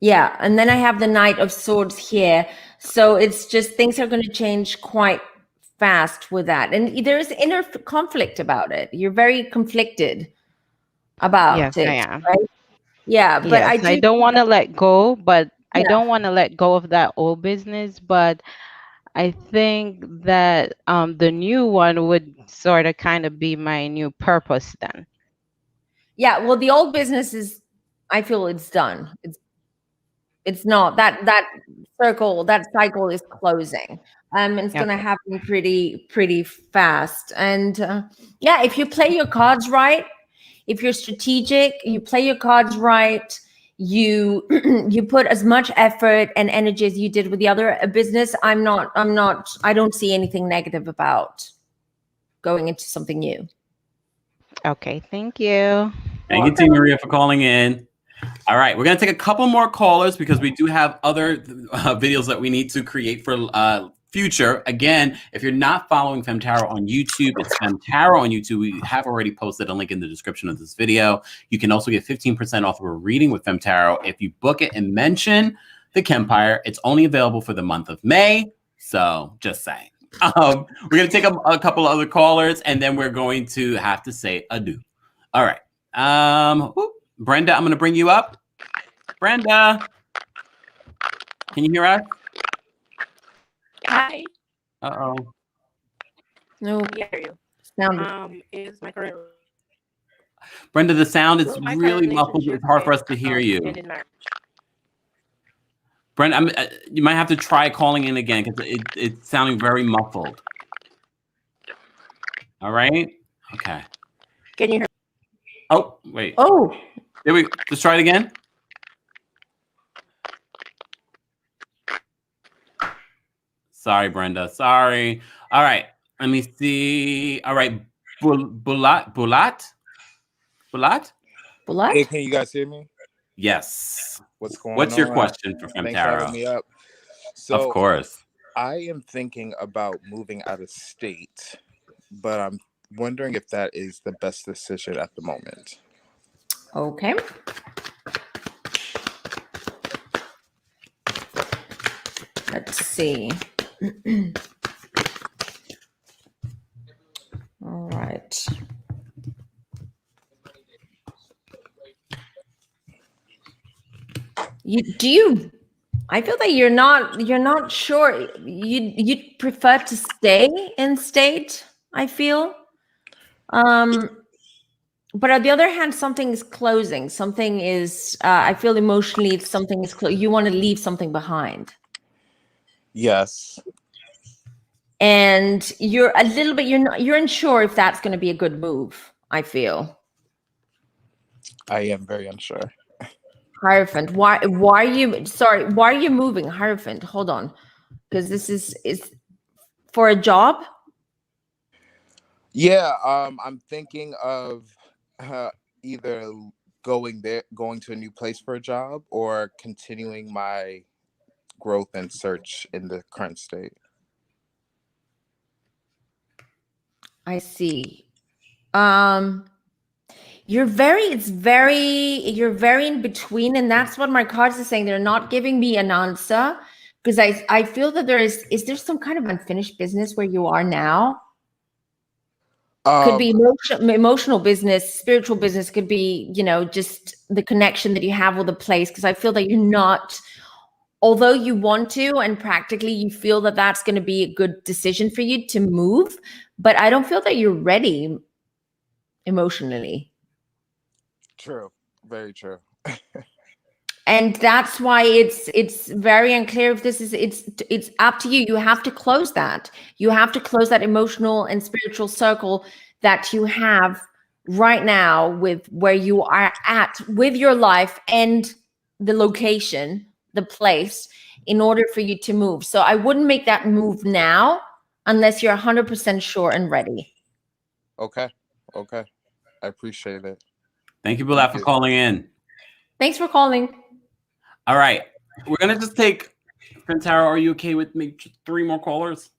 Yeah, and then I have the Knight of Swords here. So it's just things are going to change quite fast with that. And there's inner conflict about it. You're very conflicted about Yes, I it, am. right? Yeah, but I Yes, I do, don't want to let go, but I yeah. don't want to let go of that old business. But I think that the new one would sort of kind of be my new purpose then. Yeah, well, the old business is, I feel it's done. It's not that circle, that cycle is closing. It's going to Okay. happen pretty fast. And yeah, if you play your cards right, if you're strategic, you play your cards right, you you put as much effort and energy as you did with the other business. I don't see anything negative about going into something new. Okay, thank you. Thank you, Tia Maria, for calling in. All right, we're going to take a couple more callers because we do have other videos that we need to create for future. Again, if you're not following Femme Tarot on YouTube, it's Femme Tarot on YouTube. We have already posted a link in the description of this video. You can also get 15% off of a reading with Femme Tarot if you book it and mention TheKempire. It's only available for the month of May, so just saying. We're going to take a couple other callers, and then we're going to have to say adieu. All right. Brenda, I'm going to bring you up. Brenda, can you hear us? Hi. No, I hear you. sound. Is my current Brenda, the sound is Well, my really current muffled. It's hard for us to hear you. ended March. Brenda, you might have to try calling in again because it's sounding very muffled. All right. Okay. Can you hear? Oh, wait. Oh, Here we let's try it again. Sorry, Brenda. Sorry. All right. Let me see. All right. Bulat? Hey, can you guys hear me? Yes. What's going on? What's your question for Femme Thanks for Tarot? having me up. So, Of course. I am thinking about moving out of state, but I'm wondering if that is the best decision at the moment. okay. Let's see. All right. I feel that you're not sure. You'd prefer to stay in state, I feel. But on the other hand, something is closing. Something is, I feel emotionally, something is you want to leave something behind. Yes. And you're a little bit, you're unsure if that's going to be a good move, I feel. I am very unsure. Hierophant, why are you moving, Hierophant? Hold on. Because this is for a job? Yeah, I'm thinking of either going to a new place for a job or continuing my growth and search in the current state. I see. You're very in between, and that's what my cards are saying. They're not giving me an answer because I feel that is there some kind of unfinished business where you are now? Could be emotional business, spiritual business, could be, just the connection that you have with a place. Because I feel that you're not, although you want to, and practically you feel that that's going to be a good decision for you to move, but I don't feel that you're ready emotionally. True. Very true. And that's why it's very unclear if this is, it's up to you. You have to close that. You have to close that emotional and spiritual circle that you have right now with where you are at with your life and the location, the place, in order for you to move. So I wouldn't make that move now unless you're 100% sure and ready. Okay. I appreciate it. Thank you, Bulat, for calling in. Thanks for calling. All right. We're going to just take, Femme Tarot, are you okay with maybe 3 more callers?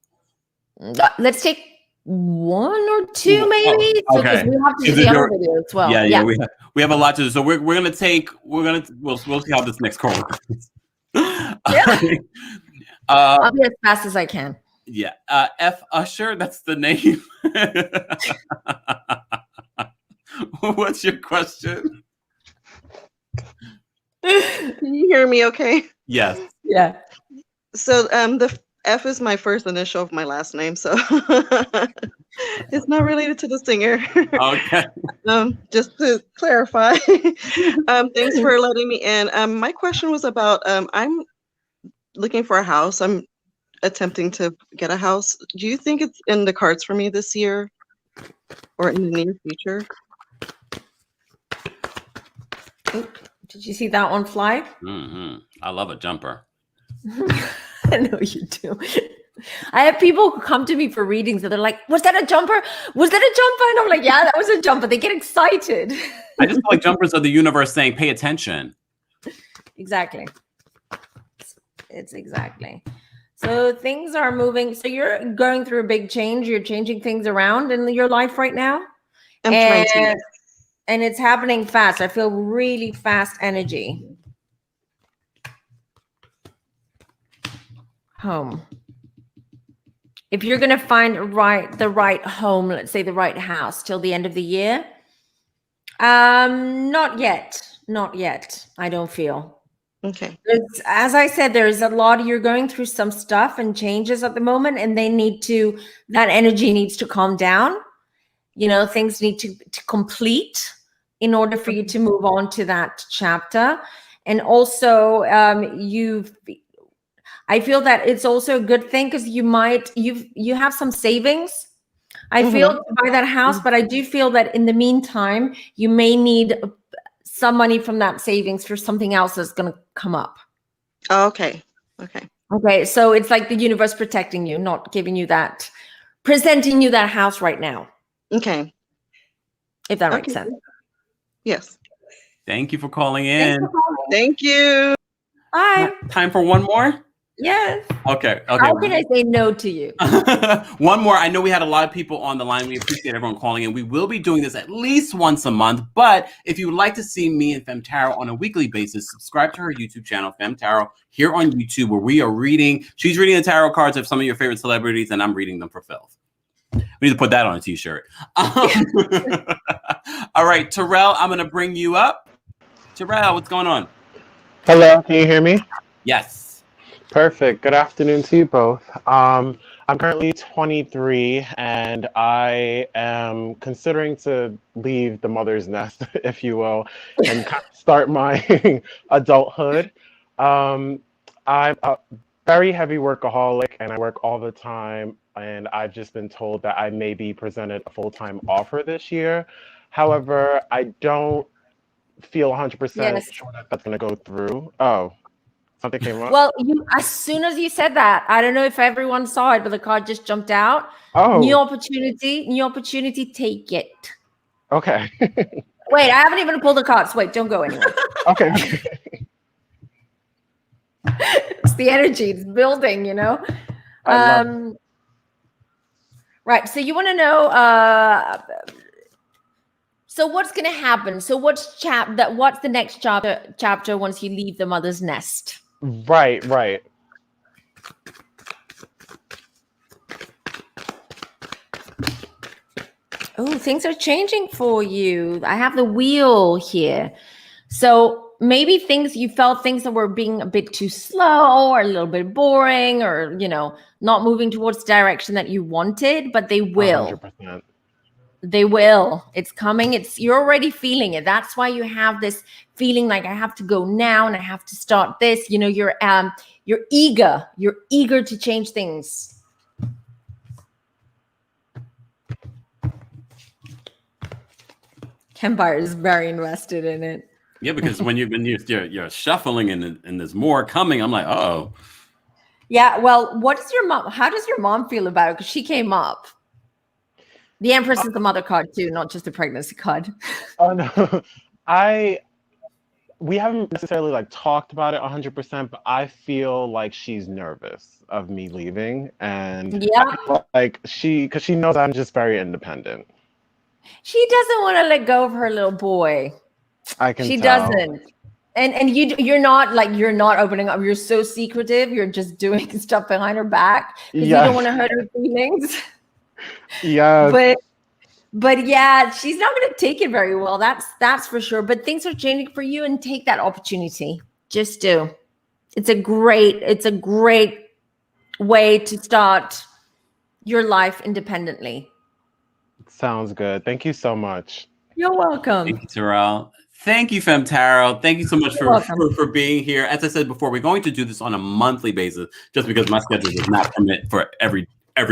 Let's take 1 or 2 maybe. Oh, So because okay. we have to do Is the it other your- video as well. Yeah, we have a lot to do. So we'll see how this next call goes. I'll be as fast as I can. Yeah. F Usher, that's the name. What's your question? Can you hear me okay? Yes. Yeah. So the F is my first initial of my last name, so it's not related to the singer. Okay. Just to clarify. Thanks for letting me in. My question was about I'm looking for a house. I'm attempting to get a house. Do you think it's in the cards for me this year or in the near future? Did you see that one fly? Mm-hmm. I love a jumper. I know you do. I have people who come to me for readings and they're like, was that a jumper? Was that a jumper? And I'm like, yeah, that was a jumper. They get excited. I just feel like jumpers are the universe saying, pay attention. Exactly. It's exactly. So things are moving. So you're going through a big change. You're changing things around in your life right now. I'm trying to. And it's happening fast. I feel really fast energy. Home. If you're going to find the right home, let's say the right house till the end of the year, not yet. I don't feel. Okay. As I said, there's a lot. You're going through some stuff and changes at the moment, and that energy needs to calm down. You know, things need to complete in order for you to move on to that chapter. And also, I feel that it's also a good thing because you have some savings. I feel to buy that house, but I do feel that in the meantime, you may need some money from that savings for something else that's going to come up. Oh, okay. Okay. So it's like the universe protecting you, not giving you that, presenting you that house right now. Okay. If that makes sense. Yes. Thank you for calling in. Thank you. Bye. Time for one more? Yes. Okay. How can I say no to you? One more. I know we had a lot of people on the line. We appreciate everyone calling in. We will be doing this at least once a month. But if you would like to see me and Femme Tarot on a weekly basis, subscribe to her YouTube channel, Femme Tarot, here on YouTube, where we are reading. She's reading the tarot cards of some of your favorite celebrities, and I'm reading them for filth. We need to put that on a t-shirt. All right, Terrell, I'm going to bring you up. Terrell, what's going on? Hello, can you hear me? Yes. Perfect. Good afternoon to you both. I'm currently 23 and I am considering to leave the mother's nest, if you will, and start my adulthood. I'm a very heavy workaholic and I work all the time, and I've just been told that I may be presented a full-time offer this year. However, I don't feel 100% sure that that's going to go through. Oh. Something came up. Well, as soon as you said that, I don't know if everyone saw it, but the card just jumped out. Oh. New opportunity, take it. Okay. Wait, I haven't even pulled the cards. Wait, don't go anywhere. Okay. It's the energy, it's building, you know? Right, so you want to know, so what's going to happen? So what's the next chapter once you leave the mother's nest? Right. Oh, things are changing for you. I have the wheel here. So maybe you felt things that were being a bit too slow or a little bit boring or, not moving towards the direction that you wanted, but they will. 100%. They will. It's coming. You're already feeling it. That's why you have this feeling like I have to go now and I have to start this. You're eager. You're eager to change things. Kempire is very invested in it. Yeah, because when you're shuffling and there's more coming, I'm like, oh. Yeah. Well, how does your mom feel about it? Because she came up. The Empress is the mother card too, not just the pregnancy card. Oh no, I we haven't necessarily like talked about it 100%, but I feel like she's nervous of me leaving, and Yeah. I feel like because she knows I'm just very independent. She doesn't want to let go of her little boy. I can She tell. doesn't. And you're not opening up. You're so secretive. You're just doing stuff behind her back because you don't want to hurt her feelings. Yeah. But yeah, she's not going to take it very well. That's for sure. But things are changing for you, and take that opportunity. Just do. It's a great way to start your life independently. Sounds good. Thank you so much. You're welcome. Thank you, Terrell. Thank you, Femme Tarot. Thank you so much for being here. As I said before, we're going to do this on a monthly basis just because my schedule does not permit for every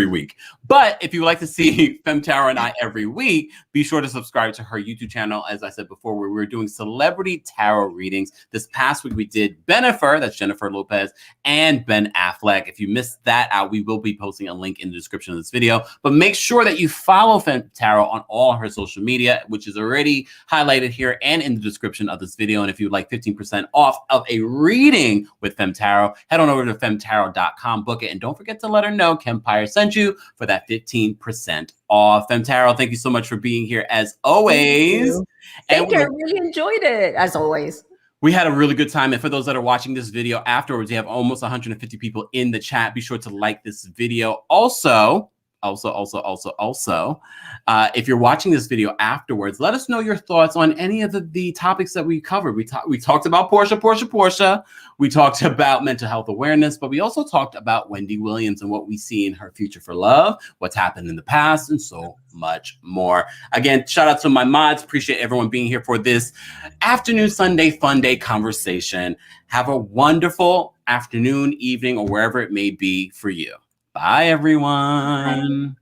week. But if you would like to see Femme Tarot and I every week, be sure to subscribe to her YouTube channel. As I said before, where we're doing celebrity tarot readings. This past week, we did Bennifer, that's Jennifer Lopez, and Ben Affleck. If you missed that out, we will be posting a link in the description of this video. But make sure that you follow Femme Tarot on all her social media, which is already highlighted here and in the description of this video. And if you'd like 15% off of a reading with Femme Tarot, head on over to femtarot.com, book it, and don't forget to let her know Kempire sent you for that 15% off. Femme Tarot, thank you so much for being here as always. Thank you. I really enjoyed it as always. We had a really good time. And for those that are watching this video afterwards, we have almost 150 people in the chat. Be sure to like this video. Also, if you're watching this video afterwards, let us know your thoughts on any of the topics that we covered. We talked about Porsha. We talked about mental health awareness, but we also talked about Wendy Williams and what we see in her future for love, what's happened in the past, and so much more. Again, shout out to my mods. Appreciate everyone being here for this afternoon Sunday Funday conversation. Have a wonderful afternoon, evening, or wherever it may be for you. Bye, everyone. Bye.